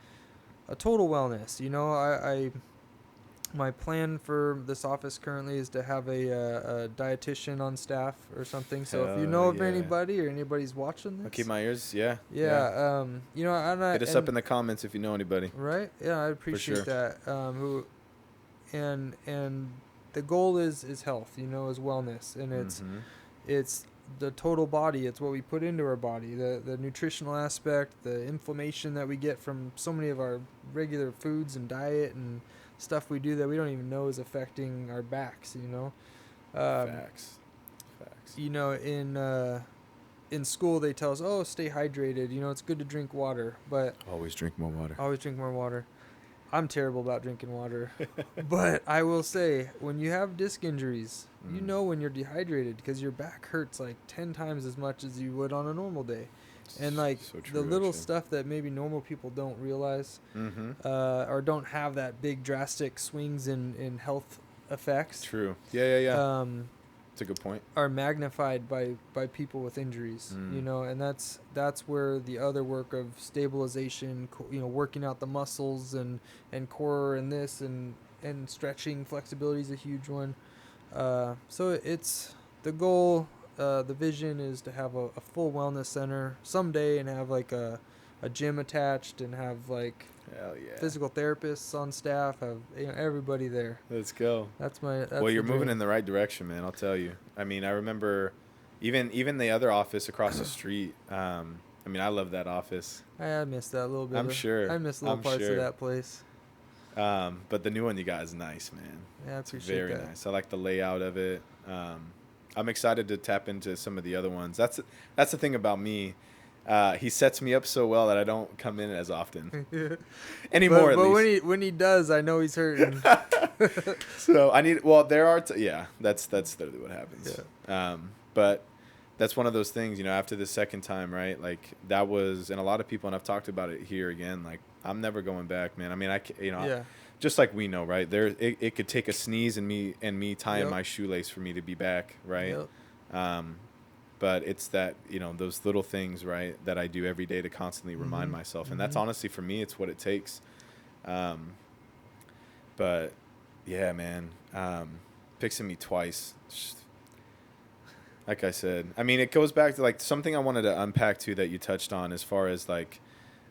Speaker 2: total wellness. You know, my plan for this office currently is to have a dietitian on staff or something. So if you know of anybody or anybody's watching this,
Speaker 1: I'll keep my ears. Yeah.
Speaker 2: You know,
Speaker 1: hit us up in the comments if you know anybody.
Speaker 2: Right. Yeah, I appreciate that. And the goal is health, you know, is wellness, and it's the total body. It's what we put into our body, the nutritional aspect, the inflammation that we get from so many of our regular foods and diet and stuff we do that we don't even know is affecting our backs, you know.
Speaker 1: Facts.
Speaker 2: You know, in school they tell us, oh, stay hydrated, you know, it's good to drink water, but
Speaker 1: always drink more water.
Speaker 2: I'm terrible about drinking water, but I will say, when you have disc injuries, you know when you're dehydrated because your back hurts like 10 times as much as you would on a normal day. And like the little stuff that maybe normal people don't realize, or don't have that big drastic swings in health effects.
Speaker 1: True. Yeah. That's a good point.
Speaker 2: Are magnified by people with injuries, you know, and that's where the other work of stabilization, you know, working out the muscles and core and this and stretching flexibility is a huge one. So it's the goal. The vision is to have a full wellness center someday and have like a gym attached and have like physical therapists on staff, have, you know, everybody there.
Speaker 1: Let's go.
Speaker 2: That's
Speaker 1: well, you're moving in the right direction, man. I'll tell you. I mean, I remember even the other office across the street. I mean, I love that office.
Speaker 2: I miss that a little bit.
Speaker 1: I'm sure.
Speaker 2: I miss little parts of that place.
Speaker 1: But the new one you got is nice, man.
Speaker 2: Yeah, I appreciate that.
Speaker 1: Very nice. I like the layout of it. I'm excited to tap into some of the other ones. That's the thing about me. He sets me up so well that I don't come in as often anymore.
Speaker 2: But when he does, I know he's hurting.
Speaker 1: So I need. Well, there are. That's literally what happens. Yeah. But that's one of those things, you know. After the second time, right? Like that was, and a lot of people, and I've talked about it here again. Like I'm never going back, man. I mean, just like we know, right? It could take a sneeze and me tying my shoelace for me to be back, right? Yep. But it's that, you know, those little things, right, that I do every day to constantly remind myself. And that's honestly, for me, it's what it takes. But, yeah, man, fixing me twice. Like I said, I mean, it goes back to, like, something I wanted to unpack, too, that you touched on as far as, like,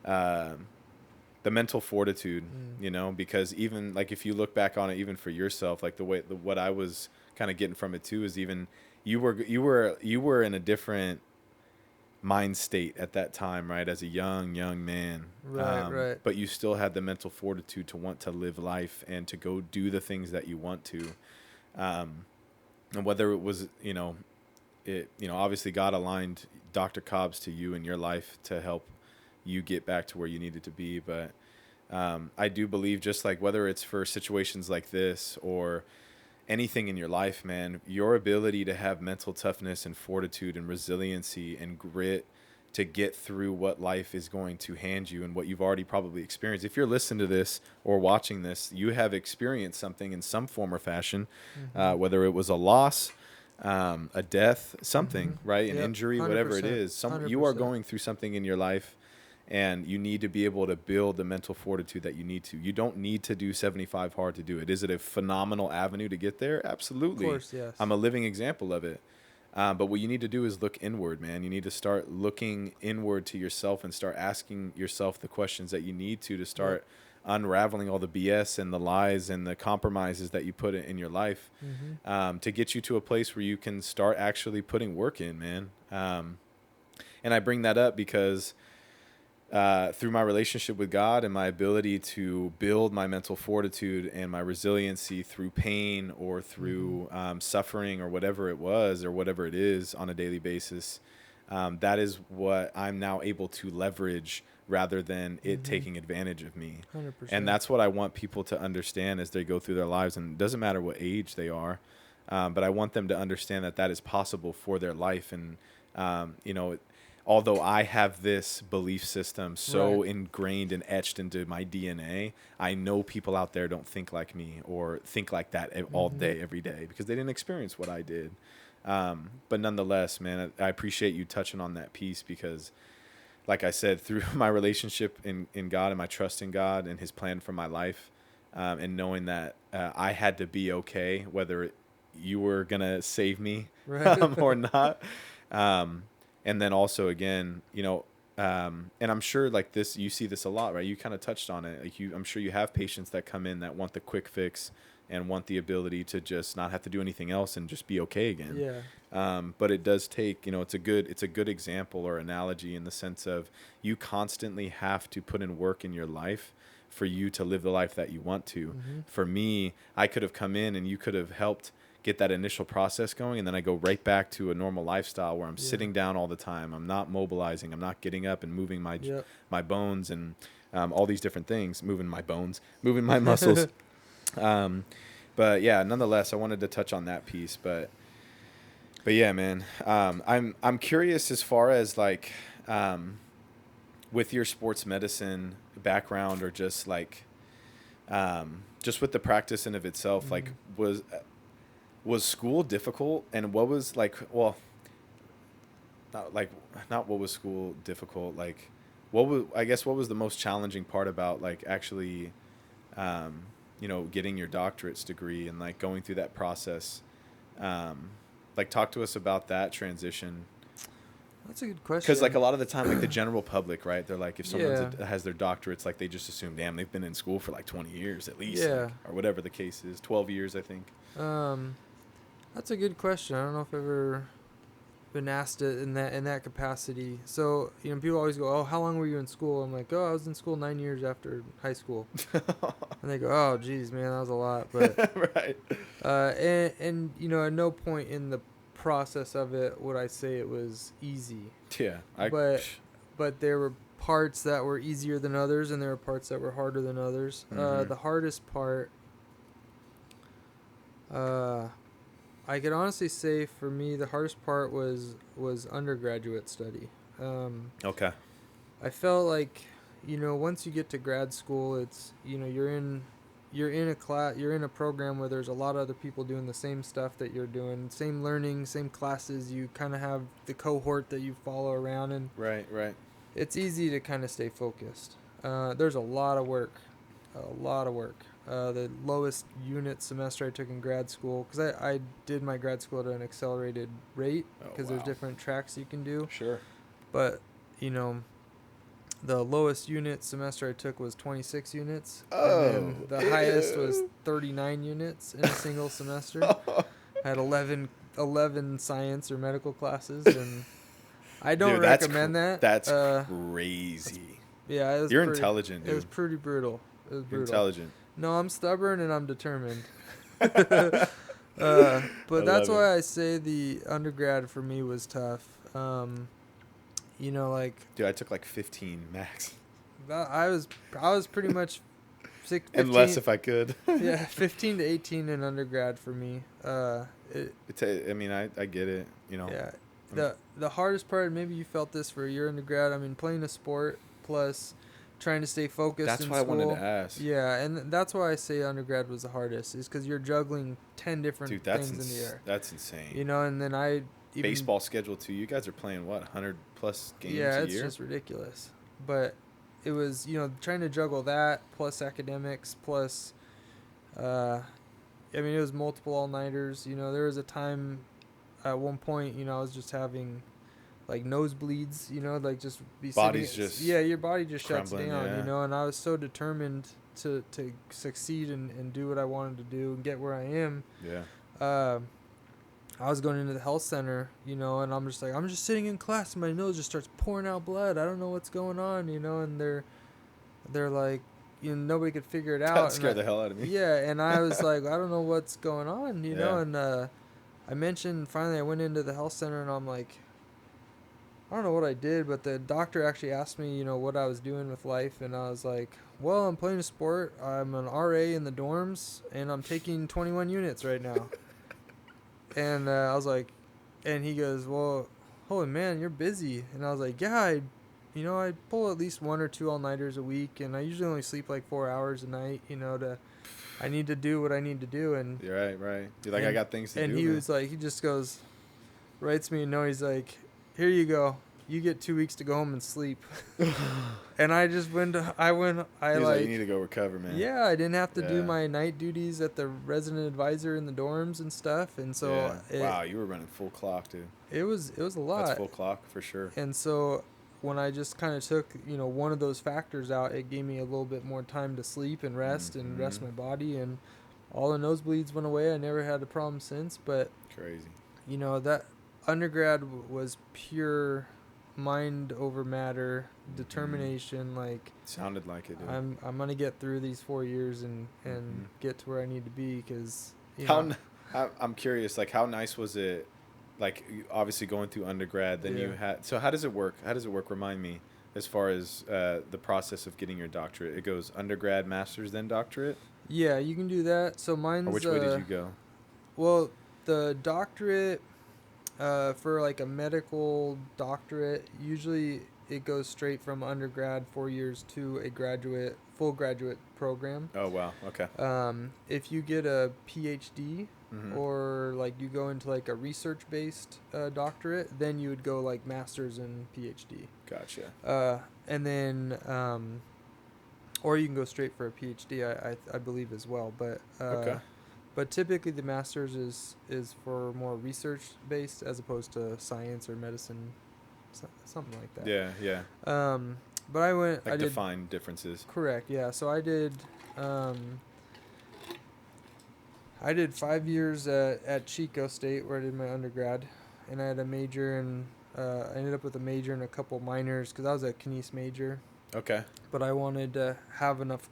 Speaker 1: the mental fortitude, you know, because even, like, if you look back on it, even for yourself, like, what I was kind of getting from it, too, is even... You were in a different mind state at that time, right? As a young man.
Speaker 2: Right.
Speaker 1: But you still had the mental fortitude to want to live life and to go do the things that you want to. And whether it was, obviously God aligned Dr. Cobb's to you in your life to help you get back to where you needed to be. But I do believe, just like whether it's for situations like this or anything in your life, man, your ability to have mental toughness and fortitude and resiliency and grit to get through what life is going to hand you and what you've already probably experienced. If you're listening to this or watching this, you have experienced something in some form or fashion, whether it was a loss, a death, something, right? An injury, whatever it is. You are going through something in your life, and you need to be able to build the mental fortitude that you need to. You don't need to do 75 hard to do it. Is it a phenomenal avenue to get there? Absolutely.
Speaker 2: Of course, yes.
Speaker 1: I'm a living example of it. But what you need to do is look inward, man. You need to start looking inward to yourself and start asking yourself the questions that you need to start unraveling all the BS and the lies and the compromises that you put in your life, to get you to a place where you can start actually putting work in, man. And I bring that up because through my relationship with God and my ability to build my mental fortitude and my resiliency through pain or through suffering or whatever it was or whatever it is on a daily basis, that is what I'm now able to leverage rather than it taking advantage of me.
Speaker 2: 100%.
Speaker 1: And that's what I want people to understand as they go through their lives. And it doesn't matter what age they are, but I want them to understand that that is possible for their life. And, although I have this belief system so ingrained and etched into my DNA, I know people out there don't think like me or think like that all day, every day, because they didn't experience what I did. But nonetheless, man, I appreciate you touching on that piece because, like I said, through my relationship in God and my trust in God and his plan for my life, and knowing that I had to be okay, whether you were going to save me or not. And then also, again, and I'm sure like this, you see this a lot, right? You kind of touched on it. Like I'm sure you have patients that come in that want the quick fix and want the ability to just not have to do anything else and just be okay again.
Speaker 2: Yeah.
Speaker 1: But it does take, it's a good example or analogy in the sense of you constantly have to put in work in your life for you to live the life that you want to. For me, I could have come in and you could have helped get that initial process going, and then I go right back to a normal lifestyle where I'm sitting down all the time. I'm not mobilizing. I'm not getting up and moving my bones and all these different things, moving my muscles. But yeah, nonetheless, I wanted to touch on that piece. But yeah, man, I'm curious as far as like with your sports medicine background or just like just with the practice in of itself, like was school difficult, and what was like, well, not what was school difficult, like what was the most challenging part about like actually, getting your doctorate's degree and like going through that process? Like talk to us about that transition.
Speaker 2: That's a good question.
Speaker 1: Because like a lot of the time, like the general public, right? They're like, if someone has their doctorates, like they just assume, damn, they've been in school for like 20 years at least, like, or whatever the case is, 12 years, I think.
Speaker 2: That's a good question. I don't know if I've ever been asked it in that capacity. So, people always go, "Oh, how long were you in school?" I'm like, "Oh, I was in school 9 years after high school." And they go, "Oh, geez, man, that was a lot." But
Speaker 1: right.
Speaker 2: And at no point in the process of it would I say it was easy.
Speaker 1: Yeah.
Speaker 2: But there were parts that were easier than others, and there were parts that were harder than others. The hardest part, I could honestly say for me, the hardest part was undergraduate study.
Speaker 1: Okay.
Speaker 2: I felt like, once you get to grad school, it's, you're in a program where there's a lot of other people doing the same stuff that you're doing, same learning, same classes. You kind of have the cohort that you follow around, and
Speaker 1: right.
Speaker 2: It's easy to kind of stay focused. There's a lot of work. The lowest unit semester I took in grad school, because I did my grad school at an accelerated rate, because there's different tracks you can do.
Speaker 1: Sure.
Speaker 2: But, the lowest unit semester I took was 26 units.
Speaker 1: Oh.
Speaker 2: And then the highest was 39 units in a single semester. I had 11 science or medical classes, and I don't recommend that.
Speaker 1: That's crazy.
Speaker 2: Yeah, it was
Speaker 1: You're intelligent, dude.
Speaker 2: It was pretty brutal.
Speaker 1: You're intelligent.
Speaker 2: No, I'm stubborn and I'm determined. But that's why I say the undergrad for me was tough. You know, like...
Speaker 1: Dude, I took like 15 max.
Speaker 2: I was pretty much 15,
Speaker 1: and less if I could.
Speaker 2: Yeah, 15 to 18 in undergrad for me.
Speaker 1: I get it, you know.
Speaker 2: Yeah. The hardest part, maybe you felt this for your undergrad, I mean, playing a sport plus trying to stay focused in school.
Speaker 1: That's why I wanted to ask.
Speaker 2: Yeah, and that's why I say undergrad was the hardest, is because you're juggling 10 different things in the air.
Speaker 1: That's insane.
Speaker 2: You know, and then
Speaker 1: baseball schedule, too. You guys are playing, 100-plus games a year?
Speaker 2: Yeah, it's just ridiculous. But it was, trying to juggle that plus academics plus, it was multiple all-nighters. There was a time at one point, I was just having like nosebleeds, like just be
Speaker 1: body's just
Speaker 2: your body just shuts down,
Speaker 1: yeah.
Speaker 2: And I was so determined to succeed and do what I wanted to do and get where I am.
Speaker 1: Yeah.
Speaker 2: I was going into the health center, and I'm just sitting in class and my nose just starts pouring out blood. I don't know what's going on, and they're like, nobody could figure it out.
Speaker 1: That scared the hell out of me.
Speaker 2: Yeah, and I was like, I don't know what's going on, know, and I mentioned, finally I went into the health center and I'm like, I don't know what I did, but the doctor actually asked me, what I was doing with life, and I was like, well, I'm playing a sport, I'm an RA in the dorms, and I'm taking 21 units right now. And I was like, and he goes, well, holy man, you're busy. And I was like, yeah, I pull at least 1 or 2 all-nighters a week, and I usually only sleep like 4 hours a night, I need to do what I need to do. And
Speaker 1: you're right. You're like, I got things to do.
Speaker 2: And he was like, he just goes, writes me a note, he's like, here you go. You get 2 weeks to go home and sleep. And I just went,
Speaker 1: He's like, you need to go recover, man.
Speaker 2: Yeah, I didn't have to do my night duties at the resident advisor in the dorms and stuff. And so,
Speaker 1: wow, you were running full clock, dude.
Speaker 2: It was a lot.
Speaker 1: That's full clock for sure.
Speaker 2: And so when I just kind of took, one of those factors out, it gave me a little bit more time to sleep and rest and rest my body. And all the nosebleeds went away. I never had a problem since. But
Speaker 1: crazy.
Speaker 2: That undergrad was pure mind over matter, determination. Like,
Speaker 1: sounded like it, dude.
Speaker 2: I'm gonna get through these 4 years and get to where I need to be, because
Speaker 1: I'm curious, like, how nice was it, like, obviously going through undergrad, then you had, so how does it work remind me, as far as the process of getting your doctorate? It goes undergrad, master's, then doctorate?
Speaker 2: Yeah, you can do that. So mine's
Speaker 1: or which way did you go?
Speaker 2: Well, the doctorate, for like a medical doctorate, usually it goes straight from undergrad 4 years to a full graduate program.
Speaker 1: Oh, wow. Okay.
Speaker 2: If you get a PhD or like you go into like a research-based doctorate, then you would go like master's and PhD.
Speaker 1: Gotcha.
Speaker 2: And then, or you can go straight for a PhD, I believe as well. But
Speaker 1: okay.
Speaker 2: But typically the master's is for more research-based as opposed to science or medicine, something like that.
Speaker 1: Yeah.
Speaker 2: But I went...
Speaker 1: Like, define differences.
Speaker 2: Correct, yeah. So I did 5 years at Chico State, where I did my undergrad, and I had a major in... I ended up with a major and a couple minors, because I was a kines major.
Speaker 1: Okay.
Speaker 2: But I wanted to have enough,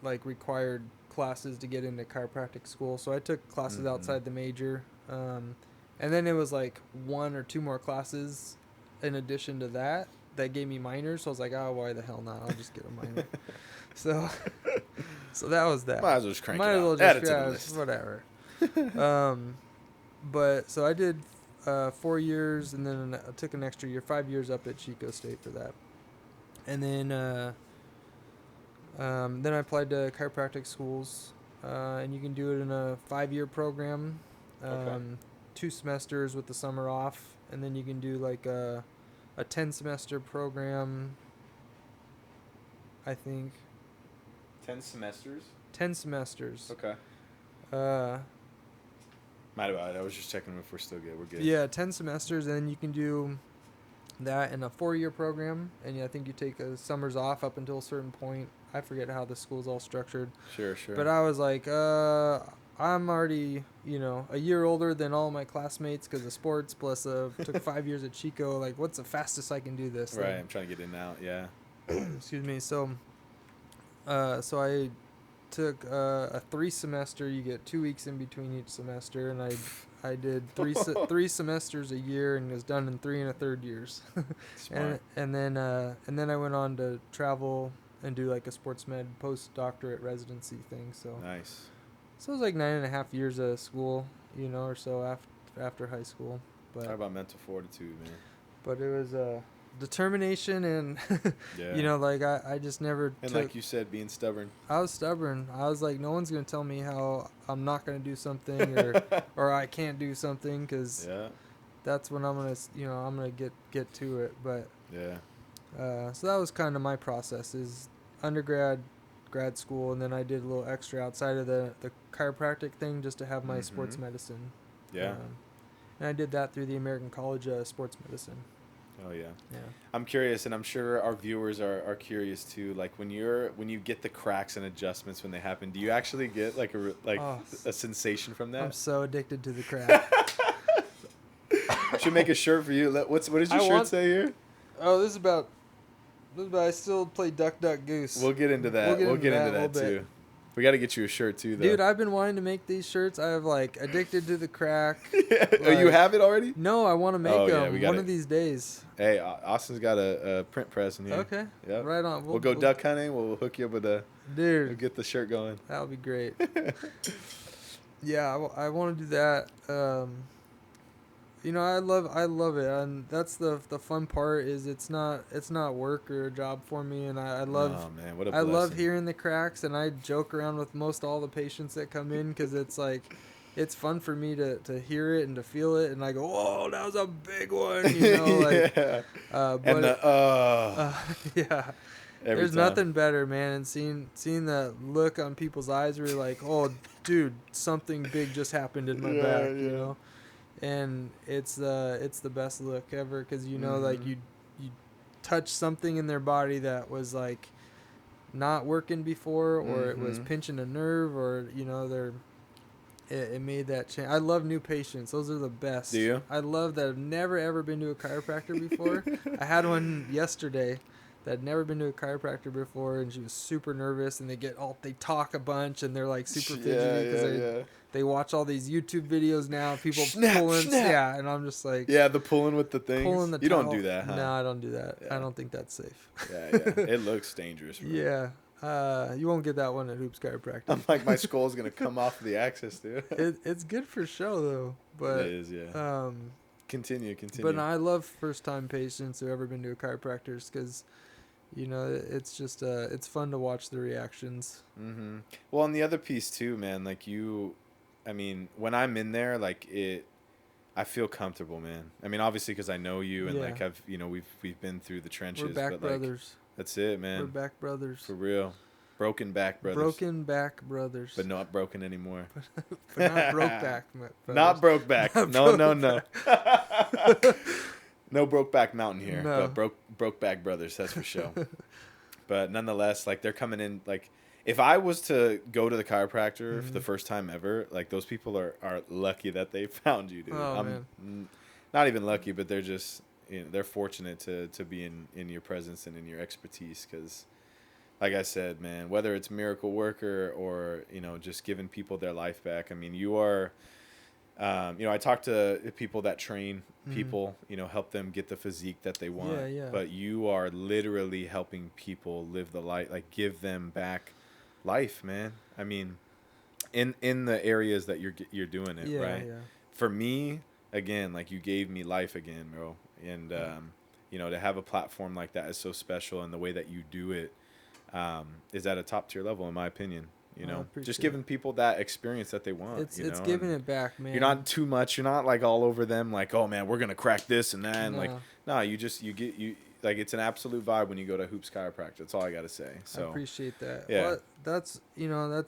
Speaker 2: like, required classes to get into chiropractic school, so I took classes outside the major, and then it was like 1 or 2 more classes in addition to that gave me minors. So I was like, oh, why the hell not, I'll just get a minor. so that was that.
Speaker 1: Might as well just crank it out. Add it to the list.
Speaker 2: Whatever. But so I did 4 years, and then I took an extra year, 5 years up at Chico State for that, and then I applied to chiropractic schools, and you can do it in a 5-year program, 2 semesters with the summer off, and then you can do like a 10-semester program, I think.
Speaker 1: 10 semesters?
Speaker 2: 10 semesters.
Speaker 1: Okay. My bad. I was just checking if we're still good. We're good.
Speaker 2: Yeah, 10 semesters, and then you can do that in a 4-year program, and I think you take summers off up until a certain point. I forget how the school's all structured.
Speaker 1: Sure.
Speaker 2: But I was like, I I'm already, a year older than all my classmates because of sports, plus took 5 years at Chico. Like, what's the fastest I can do this?
Speaker 1: Right,
Speaker 2: thing?
Speaker 1: I'm trying to get in and out, yeah.
Speaker 2: Excuse me. So I took a 3-semester. You get 2 weeks in between each semester, and I did three semesters a year, and was done in 3 1/3 years.
Speaker 1: Smart.
Speaker 2: and then I went on to travel and do like a sports med post-doctorate residency thing. So
Speaker 1: Nice.
Speaker 2: So it was like 9.5 years of school, or so after high school. But
Speaker 1: Talk about mental fortitude, man.
Speaker 2: But it was determination and,
Speaker 1: yeah.
Speaker 2: like I just never
Speaker 1: And like you said, being stubborn.
Speaker 2: I was stubborn. I was like, no one's going to tell me how I'm not going to do something or I can't do something because that's when I'm going to, I'm going to get to it. But so that was kind of my process is undergrad, grad school, and then I did a little extra outside of the chiropractic thing just to have my sports medicine.
Speaker 1: Yeah.
Speaker 2: And I did that through the American College of Sports Medicine.
Speaker 1: Oh yeah. I'm curious, and I'm sure our viewers are curious too. Like when you get the cracks and adjustments when they happen, do you actually get like a sensation from that?
Speaker 2: I'm so addicted to the crack.
Speaker 1: Should make a shirt for you. What does your shirt say here?
Speaker 2: Oh, this is about. I still play Duck Duck Goose.
Speaker 1: We'll get into that. We'll get into that too. We got to get you a shirt too, though.
Speaker 2: Dude, I've been wanting to make these shirts. I have like addicted to the crack.
Speaker 1: Oh, you have it already?
Speaker 2: No, I want to make them one of these days.
Speaker 1: Hey, Austin's got a print press in here.
Speaker 2: Okay.
Speaker 1: Yep.
Speaker 2: Right on.
Speaker 1: We'll go duck hunting. We'll hook you up with
Speaker 2: Dude.
Speaker 1: We'll get the shirt going.
Speaker 2: That'll be great. Yeah, I want to do that. I love it, and that's the fun part. Is it's not work or a job for me, and I love.
Speaker 1: Oh man, what a
Speaker 2: I
Speaker 1: blessing.
Speaker 2: love hearing the cracks, and I joke around with most all the patients that come in because it's like, it's fun for me to hear it and to feel it, and I go, oh, that was a big one, like.
Speaker 1: Yeah.
Speaker 2: But yeah. There's
Speaker 1: time.
Speaker 2: nothing better, man, and seeing the look on people's eyes where you're like, oh, dude, something big just happened in my back, And it's the best look ever because like you touch something in their body that was like not working before, or it was pinching a nerve, or it made that change. I love new patients; those are the best.
Speaker 1: Do you?
Speaker 2: I love that. I've never ever been to a chiropractor before. I had one yesterday that had never been to a chiropractor before, and she was super nervous, and they talk a bunch, and they're like super fidgety because they watch all these YouTube videos now, people pulling, and I'm just like,
Speaker 1: the pulling with the things.
Speaker 2: Pulling the
Speaker 1: you
Speaker 2: towel.
Speaker 1: Don't do that, huh?
Speaker 2: No, I don't do that. I don't think that's safe.
Speaker 1: It looks dangerous. Bro.
Speaker 2: Yeah, you won't get that one at Hoops Chiropractic.
Speaker 1: I'm like, my skull's gonna come off the axis, dude.
Speaker 2: It's good for show though, but
Speaker 1: it is, yeah. Continue.
Speaker 2: But I love first time patients who've ever been to a chiropractor's because. It's just it's fun to watch the reactions.
Speaker 1: Well, and the other piece too, man, like when I'm in there, like I feel comfortable, man. I mean, obviously because I know you and like I've, we've been through the trenches.
Speaker 2: We're back
Speaker 1: but
Speaker 2: brothers.
Speaker 1: Like, that's it, man.
Speaker 2: We're back brothers.
Speaker 1: For real. Broken back brothers.
Speaker 2: Broken back brothers.
Speaker 1: But not broken anymore.
Speaker 2: but not broke back brothers.
Speaker 1: Not broke back. No. No Brokeback Mountain here, but Brokeback Brothers, that's for sure. But nonetheless, like they're coming in. Like if I was to go to the chiropractor for the first time ever, like those people are lucky that they found you, dude.
Speaker 2: Man.
Speaker 1: Not even lucky, but they're just they're fortunate to be in your presence and in your expertise. Because, like I said, man, whether it's miracle worker or just giving people their life back. I mean, you are. I talk to people that train people, help them get the physique that they want. But you are literally helping people live the life, like give them back life, man. I mean, in the areas that you're doing it, right? Yeah. For me, again, like you gave me life again, bro. And to have a platform like that is so special, and the way that you do it is at a top tier level, in my opinion. Just giving people that experience that they want.
Speaker 2: It's giving it back, man.
Speaker 1: You're not too much. You're not like all over them. Like, oh man, we're gonna crack this and that. And it's an absolute vibe when you go to Hoops Chiropractic. That's all I gotta say. So
Speaker 2: I appreciate that.
Speaker 1: Yeah.
Speaker 2: Well,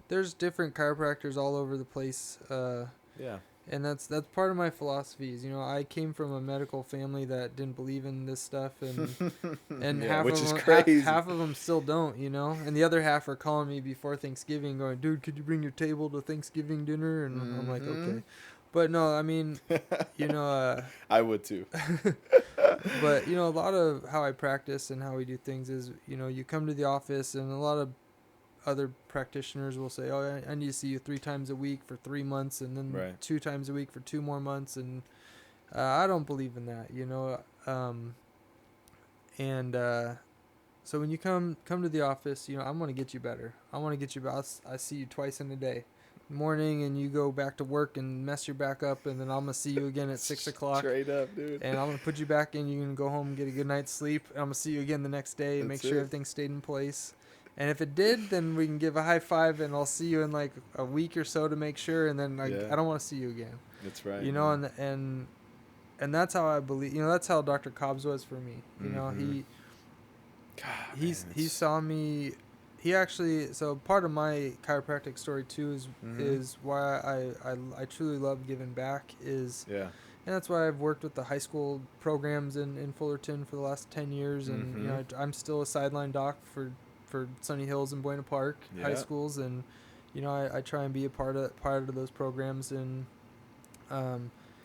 Speaker 2: there's different chiropractors all over the place. And that's part of my philosophy is, I came from a medical family that didn't believe in this stuff, and
Speaker 1: yeah,
Speaker 2: half of them still don't, and the other half are calling me before Thanksgiving going, dude, could you bring your table to Thanksgiving dinner? And I'm like, okay. But no, I mean,
Speaker 1: I would too.
Speaker 2: But, a lot of how I practice and how we do things is, you come to the office, and a lot of other practitioners will say, oh, I need to see you 3 times a week for 3 months, and then 2 times a week for 2 more months. And I don't believe in that, so when you come to the office, I'm going to get you better. I want to get you better. I see you twice in a day. Morning, and you go back to work and mess your back up, and then I'm gonna see you again at 6 o'clock.
Speaker 1: Straight up, dude.
Speaker 2: And I'm gonna put you back in. You can go home and get a good night's sleep. I'm gonna see you again the next day and make sure everything stayed in place. And if it did, then we can give a high five, and I'll see you in like a week or so to make sure. And then I don't want to see you again.
Speaker 1: That's right.
Speaker 2: And that's how I believe. That's how Dr. Cobb's was for me. He saw me. He actually, so part of my chiropractic story too is why I truly love giving back is, and that's why I've worked with the high school programs in Fullerton for the last 10 years, and I'm still a sideline doc for Sunny Hills and Buena Park high schools, and I try and be a part of those programs, and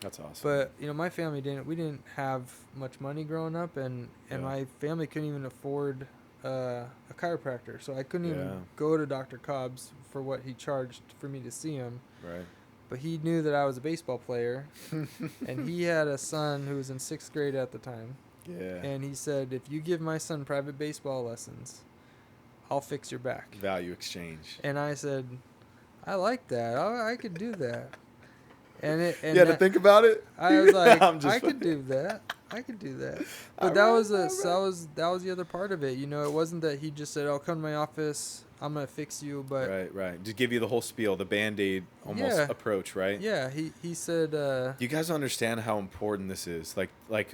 Speaker 1: that's awesome.
Speaker 2: But my family we didn't have much money growing up, and my family couldn't even afford a chiropractor, so I couldn't even go to Dr. Cobb's for what he charged for me to see him.
Speaker 1: Right.
Speaker 2: But he knew that I was a baseball player, and he had a son who was in 6th grade at the time.
Speaker 1: Yeah.
Speaker 2: And he said, if you give my son private baseball lessons, I'll fix your back.
Speaker 1: Value exchange.
Speaker 2: And I said, I like that. I could do that. And you
Speaker 1: had to think about it.
Speaker 2: I was like, I could do that. But that was the other part of it. It wasn't that he just said, "Oh, come to my office. I'm gonna fix you." But
Speaker 1: right. Just give you the whole spiel, the Band-Aid almost approach, right?
Speaker 2: Yeah. He said.
Speaker 1: You guys understand how important this is. Like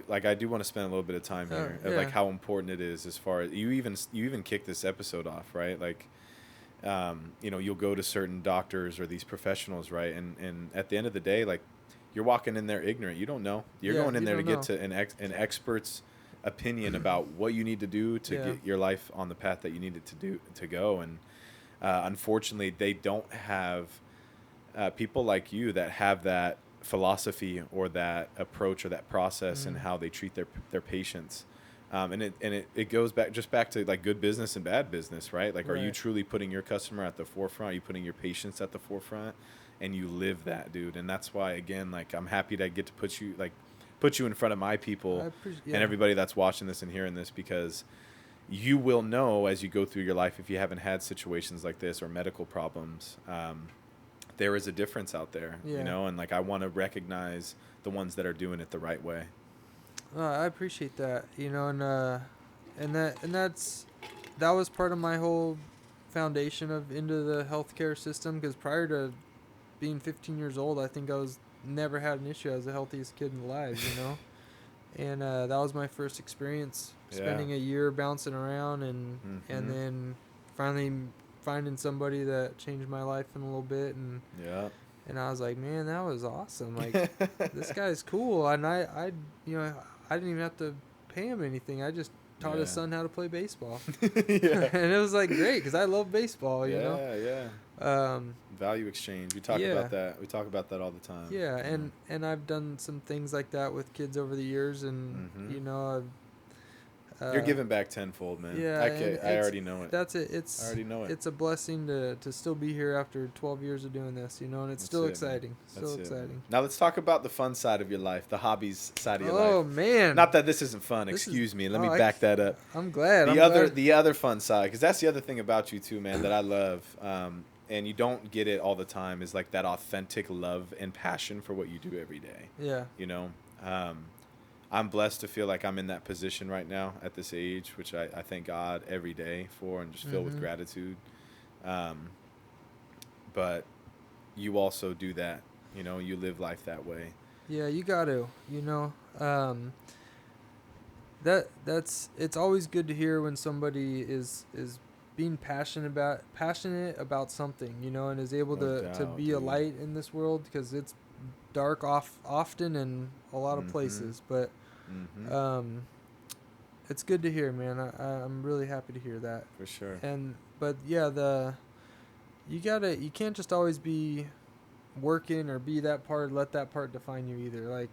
Speaker 1: I do want to spend a little bit of time here, like how important it is as far as you even kick this episode off, right? Like. You'll go to certain doctors or these professionals, right? And at the end of the day, like, you're walking in there ignorant. You don't know. You're going in there to get to an expert's opinion about what you need to do to get your life on the path that you need it to go. And unfortunately, they don't have people like you that have that philosophy or that approach or that process in how they treat their patients. And it goes back to like good business and bad business, right? Like, are you truly putting your customer at the forefront? Are you putting your patients at the forefront? And you live that, dude. And that's why, again, like, I'm happy to get to put you in front of my people and everybody that's watching this and hearing this, because you will know as you go through your life, if you haven't had situations like this or medical problems, there is a difference out there, and like, I want to recognize the ones that are doing it the right way.
Speaker 2: I appreciate that, and that was part of my whole foundation into the healthcare system, because prior to being 15 years old, I think I never had an issue. I was the healthiest kid alive, and that was my first experience spending a year bouncing around, and then finally finding somebody that changed my life in a little bit, and I was like, man, that was awesome. Like, this guy's cool, and I didn't even have to pay him anything. I just taught his son how to play baseball. And it was like great, because I love baseball, you know?
Speaker 1: Value exchange. We talk about that. We talk about that all the time.
Speaker 2: Yeah, and I've done some things like that with kids over the years, and
Speaker 1: you're giving back tenfold, man. Yeah, I already know it.
Speaker 2: That's it.
Speaker 1: I already know it.
Speaker 2: It's a blessing to still be here after 12 years of doing this, and it's still exciting. Still exciting.
Speaker 1: Now let's talk about the fun side of your life, the hobbies side of your life.
Speaker 2: Oh man!
Speaker 1: Not that this isn't fun. Excuse me. Let me back that up.
Speaker 2: I'm glad.
Speaker 1: The other fun side, because that's the other thing about you too, man, that I love, and you don't get it all the time, is like that authentic love and passion for what you do every day.
Speaker 2: Yeah.
Speaker 1: I'm blessed to feel like I'm in that position right now at this age, which I thank God every day for, and just filled with gratitude. But you also do that, you live life that way.
Speaker 2: Yeah, you got to, it's always good to hear when somebody is being passionate about something, and is able to be a light in this world, because it's dark often in a lot of places, but it's good to hear, man. I'm really happy to hear that.
Speaker 1: For sure.
Speaker 2: But yeah, you can't just always be working or be that part, let that part define you either. Like,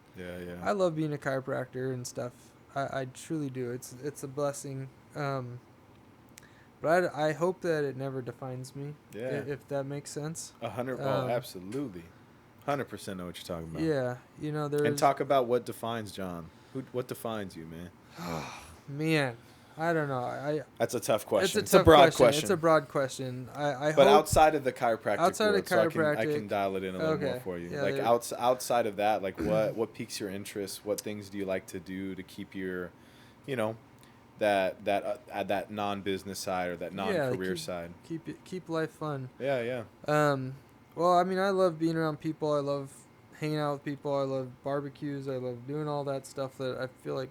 Speaker 2: I love being a chiropractor and stuff. I truly do. It's a blessing. But I hope that it never defines me. Yeah. If that makes sense.
Speaker 1: 100. Absolutely. 100% know what you're talking about.
Speaker 2: Yeah. You know,
Speaker 1: and talk about what defines John. What defines you, man?
Speaker 2: Man, I don't know.
Speaker 1: That's a tough question. It's a broad question.
Speaker 2: It's a broad question.
Speaker 1: But outside of the chiropractic world,
Speaker 2: chiropractic,
Speaker 1: so I can dial it in a little more for you.
Speaker 2: Yeah,
Speaker 1: like outside of that, like what piques your interest? What things do you like to do to keep your, that non-business side or that non-career side?
Speaker 2: Keep life fun.
Speaker 1: Yeah.
Speaker 2: Well, I mean, I love being around people. I love hanging out with people. I love barbecues. I love doing all that stuff that I feel like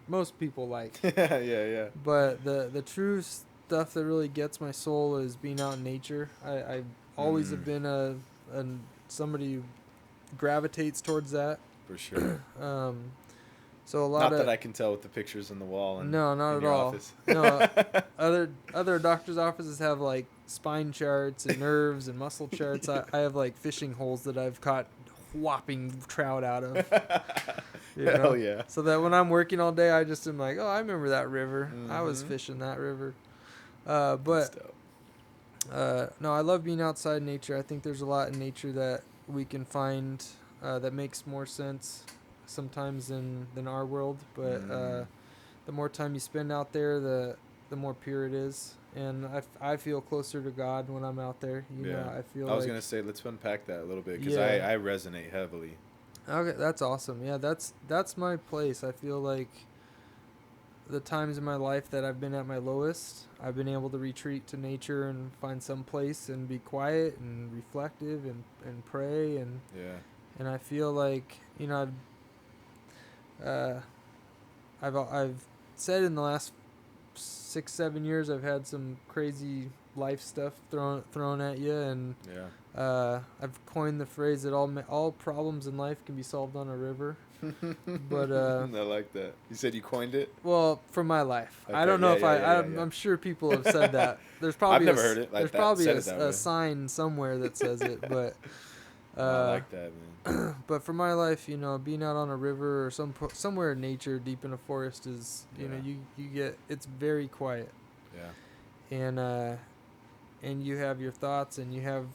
Speaker 2: most people like.
Speaker 1: Yeah.
Speaker 2: But the true stuff that really gets my soul is being out in nature. I always have been somebody who gravitates towards that.
Speaker 1: For sure.
Speaker 2: So a lot
Speaker 1: not that I can tell with the pictures on the wall.
Speaker 2: No, not at all.
Speaker 1: Office.
Speaker 2: No, other doctors' offices have like spine charts and nerves and muscle charts. I have like fishing holes that I've caught whopping trout out of.
Speaker 1: Hell yeah.
Speaker 2: So that when I'm working all day, I just am like, oh, I remember that river. I was fishing that river. No, I love being outside in nature. I think there's a lot in nature that we can find that makes more sense sometimes than our world. But the more time you spend out there, the more pure it is. And I feel closer to God when I'm out there. You know, I was
Speaker 1: going to say, let's unpack that a little bit because I resonate heavily.
Speaker 2: Okay, that's awesome. Yeah, that's my place. I feel like the times in my life that I've been at my lowest, I've been able to retreat to nature and find some place and be quiet and reflective and pray and I feel like, I've said in the last 6-7 years I've had some crazy life stuff thrown at you, and I've coined the phrase that all problems in life can be solved on a river. But
Speaker 1: I like that. You said you coined it?
Speaker 2: Well, for my life. Okay, I don't know I'm sure people have said that. There's probably
Speaker 1: I've never heard it like
Speaker 2: there's
Speaker 1: that.
Speaker 2: Probably a sign somewhere that says it, but
Speaker 1: I like that, man.
Speaker 2: But for my life, being out on a river or somewhere in nature, deep in a forest is, you get, it's very quiet.
Speaker 1: Yeah.
Speaker 2: And you have your thoughts and you have,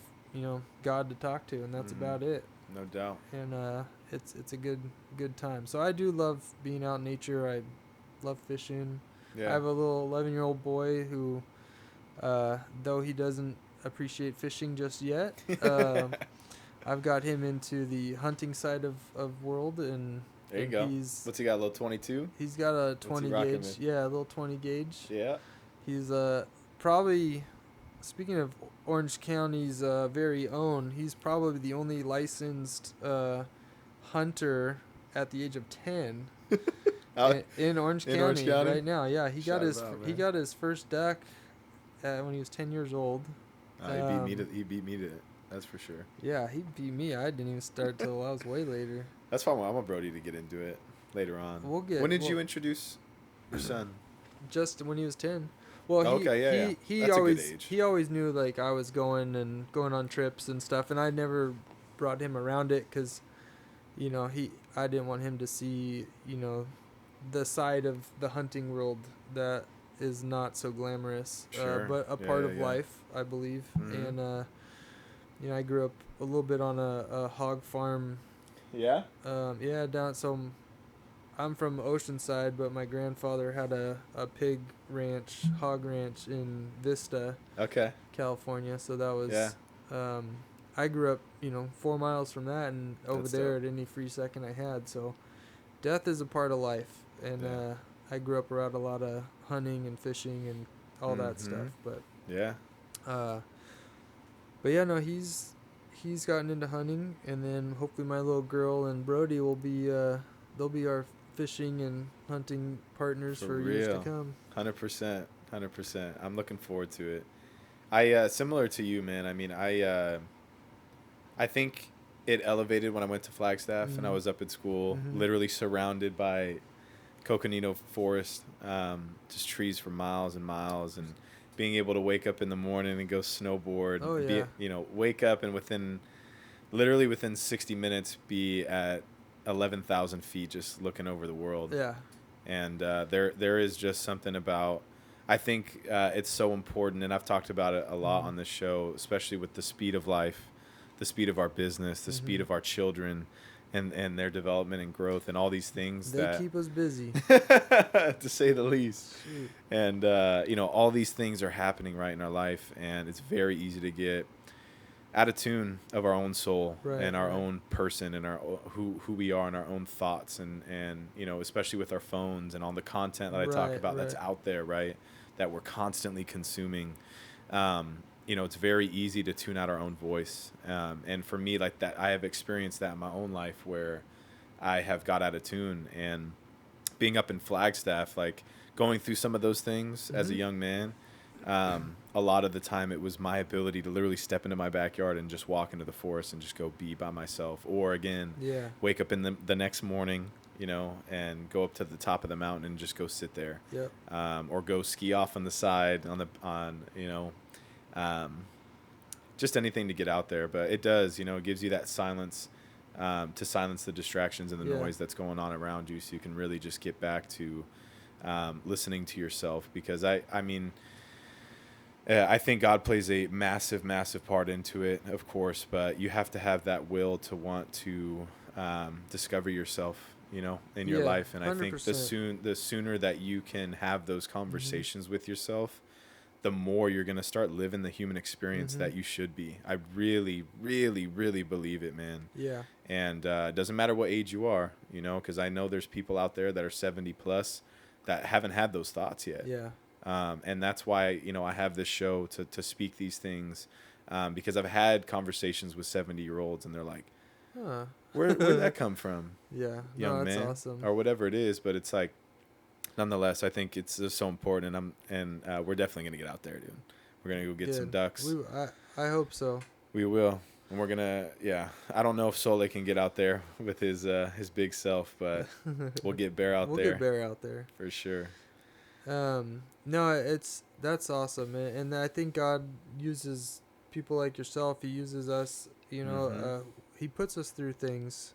Speaker 2: God to talk to, and that's about it.
Speaker 1: No doubt.
Speaker 2: And it's a good time. So I do love being out in nature. I love fishing. Yeah. I have a little 11-year-old boy who, though he doesn't appreciate fishing just yet, I've got him into the hunting side of world, and
Speaker 1: there you go. What's he got? A little 22?
Speaker 2: He's got a 20 gauge. Yeah, a little 20 gauge.
Speaker 1: Yeah.
Speaker 2: He's probably, speaking of Orange County's very own, he's probably the only licensed hunter at the age of 10 in Orange County right now. Yeah, he got his first duck when he was 10 years old.
Speaker 1: He beat me to it. That's for sure.
Speaker 2: Yeah, he beat me. I didn't even start till I was way later.
Speaker 1: That's why I'm a Brody to get into it later on. When did you introduce your son?
Speaker 2: Just when he was 10. Well, he always knew like I was going on trips and stuff, and I never brought him around it because, I didn't want him to see, the side of the hunting world that is not so glamorous, but a part of life, I believe. And I grew up a little bit on a hog farm.
Speaker 1: Yeah?
Speaker 2: Down. So I'm from Oceanside, but my grandfather had a pig ranch, hog ranch in Vista, California. So that was, I grew up, 4 miles from that and over there at any free second I had. So death is a part of life. And I grew up around a lot of hunting and fishing and all that stuff. But But yeah, no, he's gotten into hunting, and then hopefully my little girl and Brody will be they'll be our fishing and hunting partners for years to come.
Speaker 1: 100%. I'm looking forward to it. I similar to you, man. I mean, I think it elevated when I went to Flagstaff, and I was up at school, literally surrounded by coconino forest, just trees for miles and miles, and being able to wake up in the morning and go snowboard.
Speaker 2: Oh, yeah.
Speaker 1: Wake up and literally within 60 minutes be at 11,000 feet just looking over the world.
Speaker 2: Yeah.
Speaker 1: And there is just something about, I think it's so important, and I've talked about it a lot on this show, especially with the speed of life, the speed of our business, the speed of our children, and their development and growth, and all these things
Speaker 2: they keep us busy,
Speaker 1: to say the least.
Speaker 2: Shoot.
Speaker 1: And all these things are happening right in our life, and it's very easy to get out of tune of our own soul and our own person and our who we are and our own thoughts, and especially with our phones and all the content that I talk about that's out there, right, that we're constantly consuming. It's very easy to tune out our own voice. And for me, like that, I have experienced that in my own life where I have got out of tune. And being up in Flagstaff, like going through some of those things as a young man, a lot of the time it was my ability to literally step into my backyard and just walk into the forest and just go be by myself. Or again, wake up in the next morning, and go up to the top of the mountain and just go sit there.
Speaker 2: Yep.
Speaker 1: Or go ski off on the side just anything to get out there. But it does, it gives you that silence, to silence the distractions and the noise that's going on around you, so you can really just get back to listening to yourself. Because I think God plays a massive, massive part into it, of course, but you have to have that will to want to discover yourself, in your life. And 100%. I think the sooner that you can have those conversations with yourself, the more you're going to start living the human experience that you should be. I really, really, really believe it, man. Yeah. And it doesn't matter what age you are, because I know there's people out there that are 70 plus that haven't had those thoughts yet. Yeah. And that's why, I have this show to speak these things, because I've had conversations with 70-year-olds, and they're like, where'd that come from? Yeah. Young man, awesome. Or whatever it is. But it's like, nonetheless, I think it's just so important, and we're definitely going to get out there, dude. We're going to go get some ducks.
Speaker 2: I hope so.
Speaker 1: We will. And we're going to, I don't know if Sole can get out there with his big self, but we'll get Bear out there.
Speaker 2: We'll get Bear out there.
Speaker 1: For sure.
Speaker 2: No, that's awesome. And I think God uses people like yourself. He uses us, he puts us through things,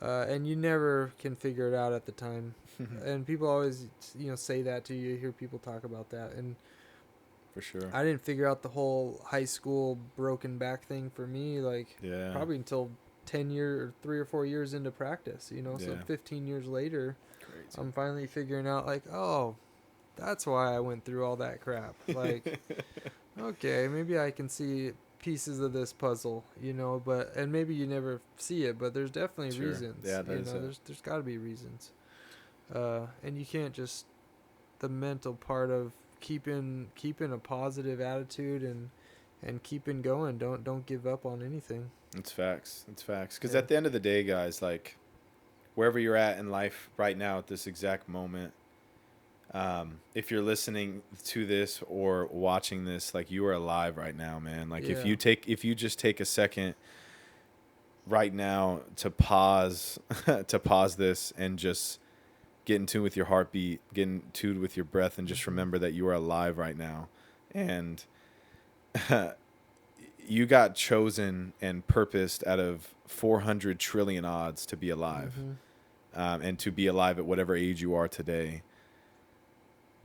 Speaker 2: and you never can figure it out at the time. And people always, say that to you. You hear people talk about that. And
Speaker 1: for sure,
Speaker 2: I didn't figure out the whole high school broken back thing for me, probably until 3 or 4 years into practice, so 15 years later, crazy. I'm finally figuring out that's why I went through all that crap. Okay, maybe I can see pieces of this puzzle, and maybe you never see it, but there's definitely reasons. Yeah, there's got to be reasons. And you can't just, the mental part of keeping a positive attitude and keeping going. Don't give up on anything.
Speaker 1: It's facts. Because at the end of the day, guys, wherever you're at in life right now at this exact moment, if you're listening to this or watching this, you are alive right now, man. If you just take a second right now to pause this and just get in tune with your heartbeat, get in tune with your breath, and just remember that you are alive right now. And you got chosen and purposed out of 400 trillion odds to be alive, and to be alive at whatever age you are today.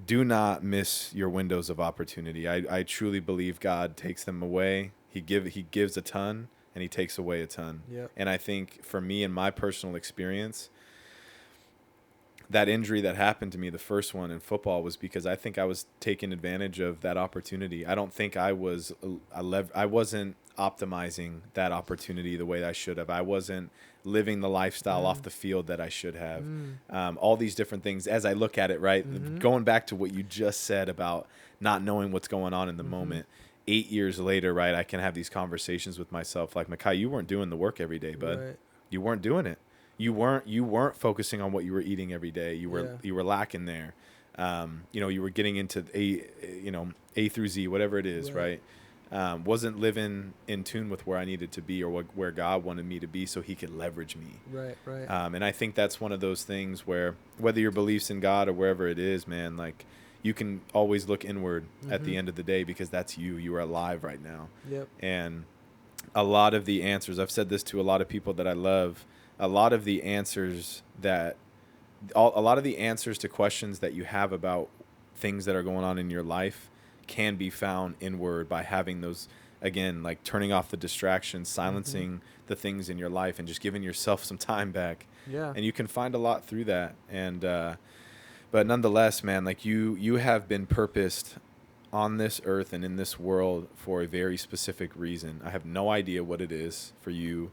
Speaker 1: Do not miss your windows of opportunity. I truly believe God takes them away. He gives a ton, and he takes away a ton. Yep. And I think for me, in my personal experience, that injury that happened to me, the first one in football, was because I think I was taking advantage of that opportunity. I don't think I wasn't optimizing that opportunity the way that I should have. I wasn't living the lifestyle off the field that I should have. All these different things as I look at it, right? Going back to what you just said about not knowing what's going on in the moment. 8 years later, right, I can have these conversations with myself like, Makai, you weren't doing the work every day, bud. Right. You weren't doing it. You weren't focusing on what you were eating every day. You were lacking there. You were getting into A through Z, whatever it is, right? wasn't living in tune with where I needed to be or where God wanted me to be so he could leverage me.
Speaker 2: Right.
Speaker 1: And I think that's one of those things where whether your beliefs in God or wherever it is, man, like you can always look inward at the end of the day because that's you. You are alive right now.
Speaker 2: Yep.
Speaker 1: And a lot of the answers, I've said this to a lot of people that I love, a lot of the answers to questions that you have about things that are going on in your life can be found inward by having those, again, like turning off the distractions, silencing the things in your life and just giving yourself some time back.
Speaker 2: Yeah.
Speaker 1: And you can find a lot through that. And, but nonetheless, man, like you have been purposed on this earth and in this world for a very specific reason. I have no idea what it is for you.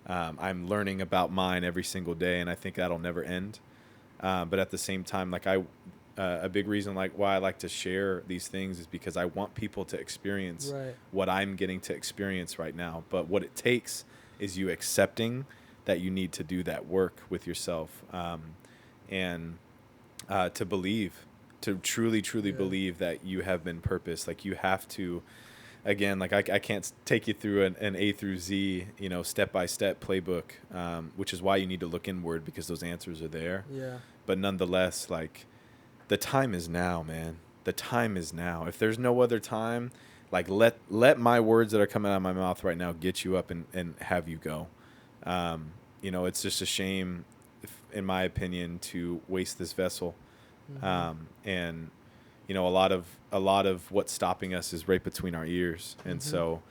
Speaker 1: I'm learning about mine every single day, and I think that'll never end. But at the same time, like a big reason like why I like to share these things is because I want people to experience what I'm getting to experience right now. But what it takes is you accepting that you need to do that work with yourself, and to believe, to truly believe that you have been purposed. Like you have to, again, like I can't take you through an A through Z, step-by-step playbook, which is why you need to look inward because those answers are there.
Speaker 2: Yeah.
Speaker 1: But nonetheless, like the time is now, man. The time is now. If there's no other time, like let my words that are coming out of my mouth right now get you up and have you go. It's just a shame, in my opinion, to waste this vessel. And a lot of what's stopping us is right between our ears. And so,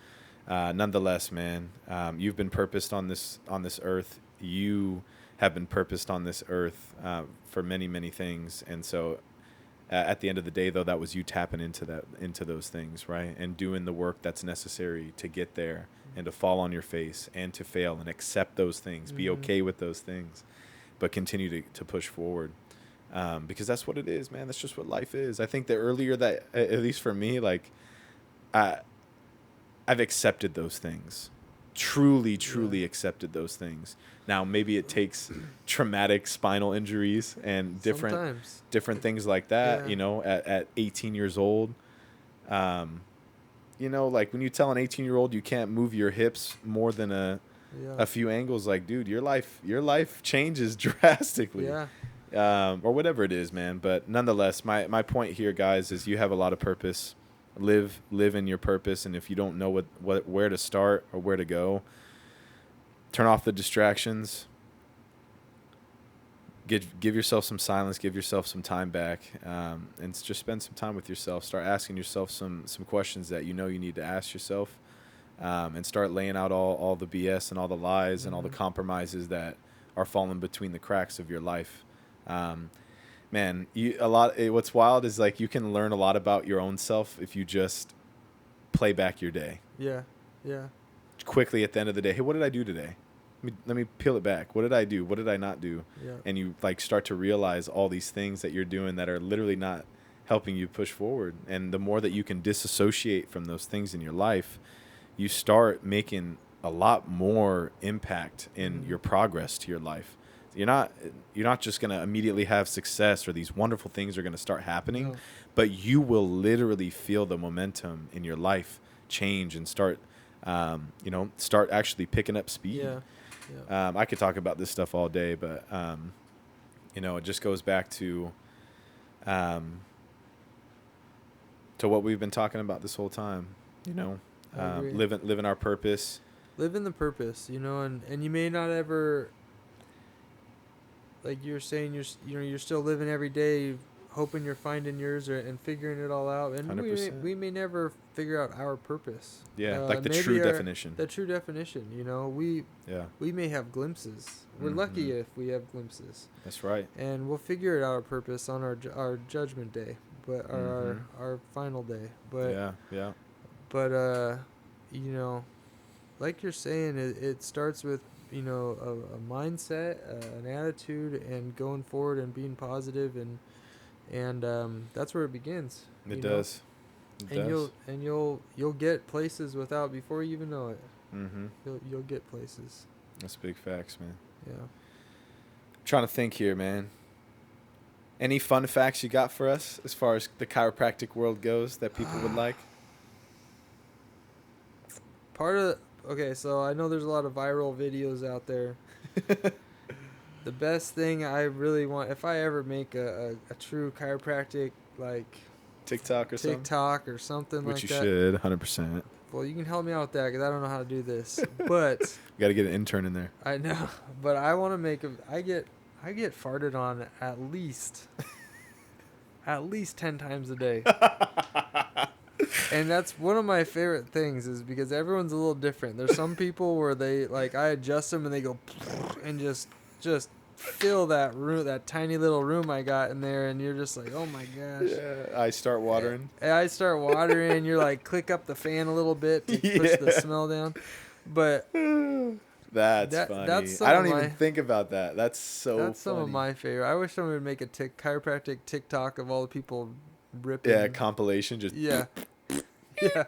Speaker 1: nonetheless, man, you've been purposed on this earth. You have been purposed on this earth for many, many things. And so, at the end of the day, though, that was you tapping into those things, right? And doing the work that's necessary to get there and to fall on your face and to fail and accept those things, be okay with those things, but continue to push forward. Because that's what it is, man. That's just what life is. I think the earlier that, at least for me, like I've accepted those things, truly accepted those things. Now, maybe it takes traumatic spinal injuries and different things like that, at 18 years old. Like when you tell an 18-year-old you can't move your hips more than a few angles, like, dude, your life changes drastically.
Speaker 2: Yeah.
Speaker 1: Or whatever it is, man. But nonetheless, my point here, guys, is you have a lot of purpose. Live in your purpose, and if you don't know where to start or where to go, turn off the distractions. Give yourself some silence. Give yourself some time back, and just spend some time with yourself. Start asking yourself some questions that you need to ask yourself, and start laying out all the BS and all the lies and all the compromises that are falling between the cracks of your life. Man, what's wild is like you can learn a lot about your own self if you just play back your day.
Speaker 2: Yeah.
Speaker 1: Quickly at the end of the day, hey, what did I do today? Let me peel it back. What did I do? What did I not do?
Speaker 2: Yeah.
Speaker 1: And you like start to realize all these things that you're doing that are literally not helping you push forward. And the more that you can disassociate from those things in your life, you start making a lot more impact in your progress to your life. You're not just going to immediately have success or these wonderful things are going to start happening, but you will literally feel the momentum in your life change and start actually picking up speed.
Speaker 2: Yeah.
Speaker 1: I could talk about this stuff all day, but, it just goes back to what we've been talking about this whole time, living our purpose.
Speaker 2: Live in the purpose, and you may not ever, like you're saying, you're still living every day, hoping you're finding yours and figuring it all out. And
Speaker 1: 100%.
Speaker 2: we may never figure out our purpose.
Speaker 1: Yeah, like the true definition.
Speaker 2: The true definition. We may have glimpses. We're lucky if we have glimpses.
Speaker 1: That's right.
Speaker 2: And we'll figure it out our purpose on our judgment day, but our final day. But
Speaker 1: yeah.
Speaker 2: But like you're saying, it starts with a mindset, an attitude, and going forward and being positive, and that's where it begins.
Speaker 1: It does.
Speaker 2: You'll get places before you even know it. You'll get places.
Speaker 1: That's big facts, man.
Speaker 2: Yeah.
Speaker 1: I'm trying to think here, man. Any fun facts you got for us as far as the chiropractic world goes that people would like?
Speaker 2: Okay, so I know there's a lot of viral videos out there. The best thing I really want, if I ever make a true chiropractic, like
Speaker 1: TikTok or
Speaker 2: something
Speaker 1: which
Speaker 2: like
Speaker 1: you
Speaker 2: that.
Speaker 1: should, 100%.
Speaker 2: Well, you can help me out with that because I don't know how to do this. But
Speaker 1: you got to get an intern in there.
Speaker 2: I know, but I want to make I get farted on at least 10 times a day. And that's one of my favorite things is because everyone's a little different. There's some people where they like I adjust them and they go and just fill that room, that tiny little room I got in there, and you're just like, oh my gosh.
Speaker 1: Yeah, I start watering.
Speaker 2: And I start watering, and you're like, click up the fan a little bit to push the smell down. But
Speaker 1: that's funny. I don't even think about that. That's so funny.
Speaker 2: That's some of my favorite. I wish someone would make a chiropractic TikTok of all the people ripping.
Speaker 1: Yeah, compilation. Just
Speaker 2: yeah. Yeah.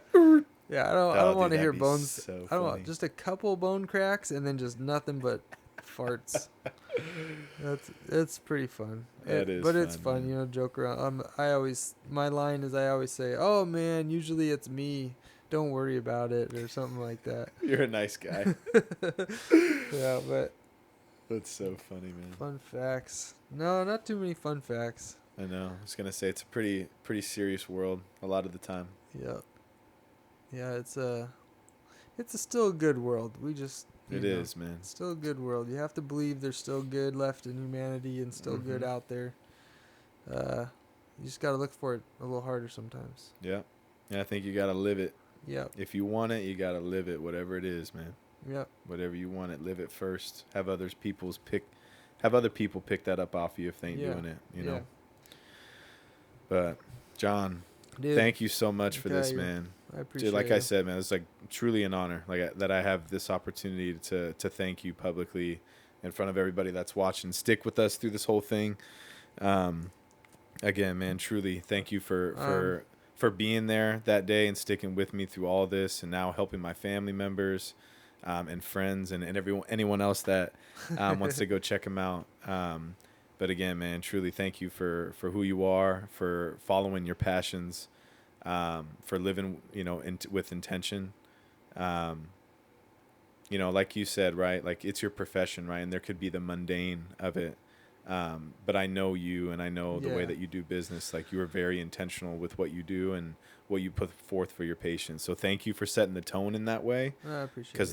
Speaker 2: Yeah, I don't want to hear bones.
Speaker 1: So
Speaker 2: I don't want just a couple bone cracks and then just nothing but farts. It's pretty fun.
Speaker 1: But
Speaker 2: it's fun, man. Joke around. My line is I always say, "Oh man, usually it's me. Don't worry about it," or something like that.
Speaker 1: You're a nice guy.
Speaker 2: Yeah, but
Speaker 1: that's so funny, man.
Speaker 2: Fun facts. No, not too many fun facts.
Speaker 1: I know. I was gonna say it's a pretty serious world a lot of the time.
Speaker 2: Yeah. Yeah, it's a still a good world. We just
Speaker 1: it is, man.
Speaker 2: It's still a good world. You have to believe there's still good left in humanity and still good out there. You just got to look for it a little harder sometimes.
Speaker 1: Yeah. And I think you got to live it.
Speaker 2: Yeah.
Speaker 1: If you want it, you got to live it, whatever it is, man.
Speaker 2: Yep.
Speaker 1: Whatever you want it, live it first. Have other people pick that up off you if they ain't doing it, you know. But John, thank you so much for this, man.
Speaker 2: I appreciate it.
Speaker 1: Like I said, man, it's like truly an honor that I have this opportunity to thank you publicly in front of everybody that's watching. Stick with us through this whole thing. Again, man, truly thank you for being there that day and sticking with me through all this, and now helping my family members and friends and anyone else that wants to go check them out. But again, man, truly thank you for who you are, for following your passions, for living, with intention. Like you said, right? Like it's your profession, right? And there could be the mundane of it. But I know you, and I know the way that you do business. Like you are very intentional with what you do and what you put forth for your patients. So thank you for setting the tone in that way.
Speaker 2: I appreciate it.
Speaker 1: Because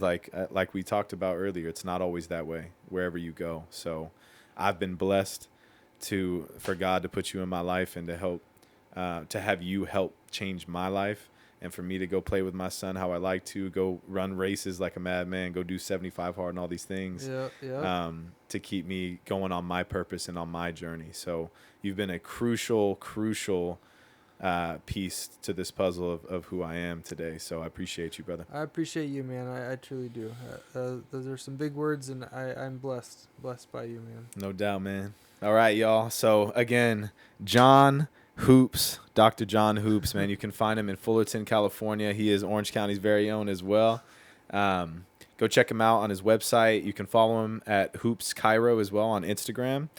Speaker 1: like we talked about earlier, it's not always that way wherever you go. So I've been blessed for God to put you in my life and to help, to have you help change my life, and for me to go play with my son how I like to, go run races like a madman, go do 75 hard and all these things, to keep me going on my purpose and on my journey. So you've been a crucial piece to this puzzle of who I am today. So I appreciate you, brother.
Speaker 2: I appreciate you, man. I truly do. Those are some big words, and I'm blessed by you, man.
Speaker 1: No doubt, man. All right, y'all. So again, John Hoops, Dr. John Hoops, man. You can find him in Fullerton, California. He is Orange County's very own as well. Go check him out on his website. You can follow him at Hoops Chiro as well on Instagram.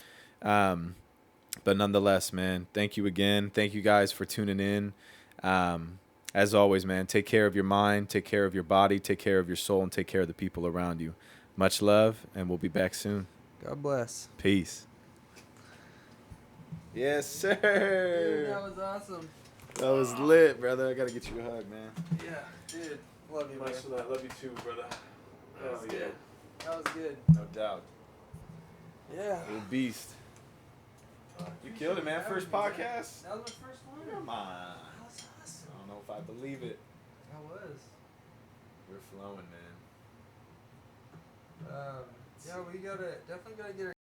Speaker 1: But nonetheless, man, thank you again. Thank you guys for tuning in. As always, man, take care of your mind, take care of your body, take care of your soul, and take care of the people around you. Much love, and we'll be back soon.
Speaker 2: God bless.
Speaker 1: Peace. Yes, sir.
Speaker 2: Dude, that was awesome.
Speaker 1: That was lit, brother. I got to get you a hug, man.
Speaker 2: Yeah, dude. Love you,
Speaker 1: Much
Speaker 2: man.
Speaker 1: love. Love you too, brother.
Speaker 2: That was good. That was good.
Speaker 1: No doubt.
Speaker 2: Yeah.
Speaker 1: Little beast. You killed it, man. First podcast?
Speaker 2: That was my first one.
Speaker 1: Come on.
Speaker 2: That was awesome.
Speaker 1: I don't know if I believe it.
Speaker 2: That was.
Speaker 1: We're flowing, man.
Speaker 2: Yeah, we definitely gotta get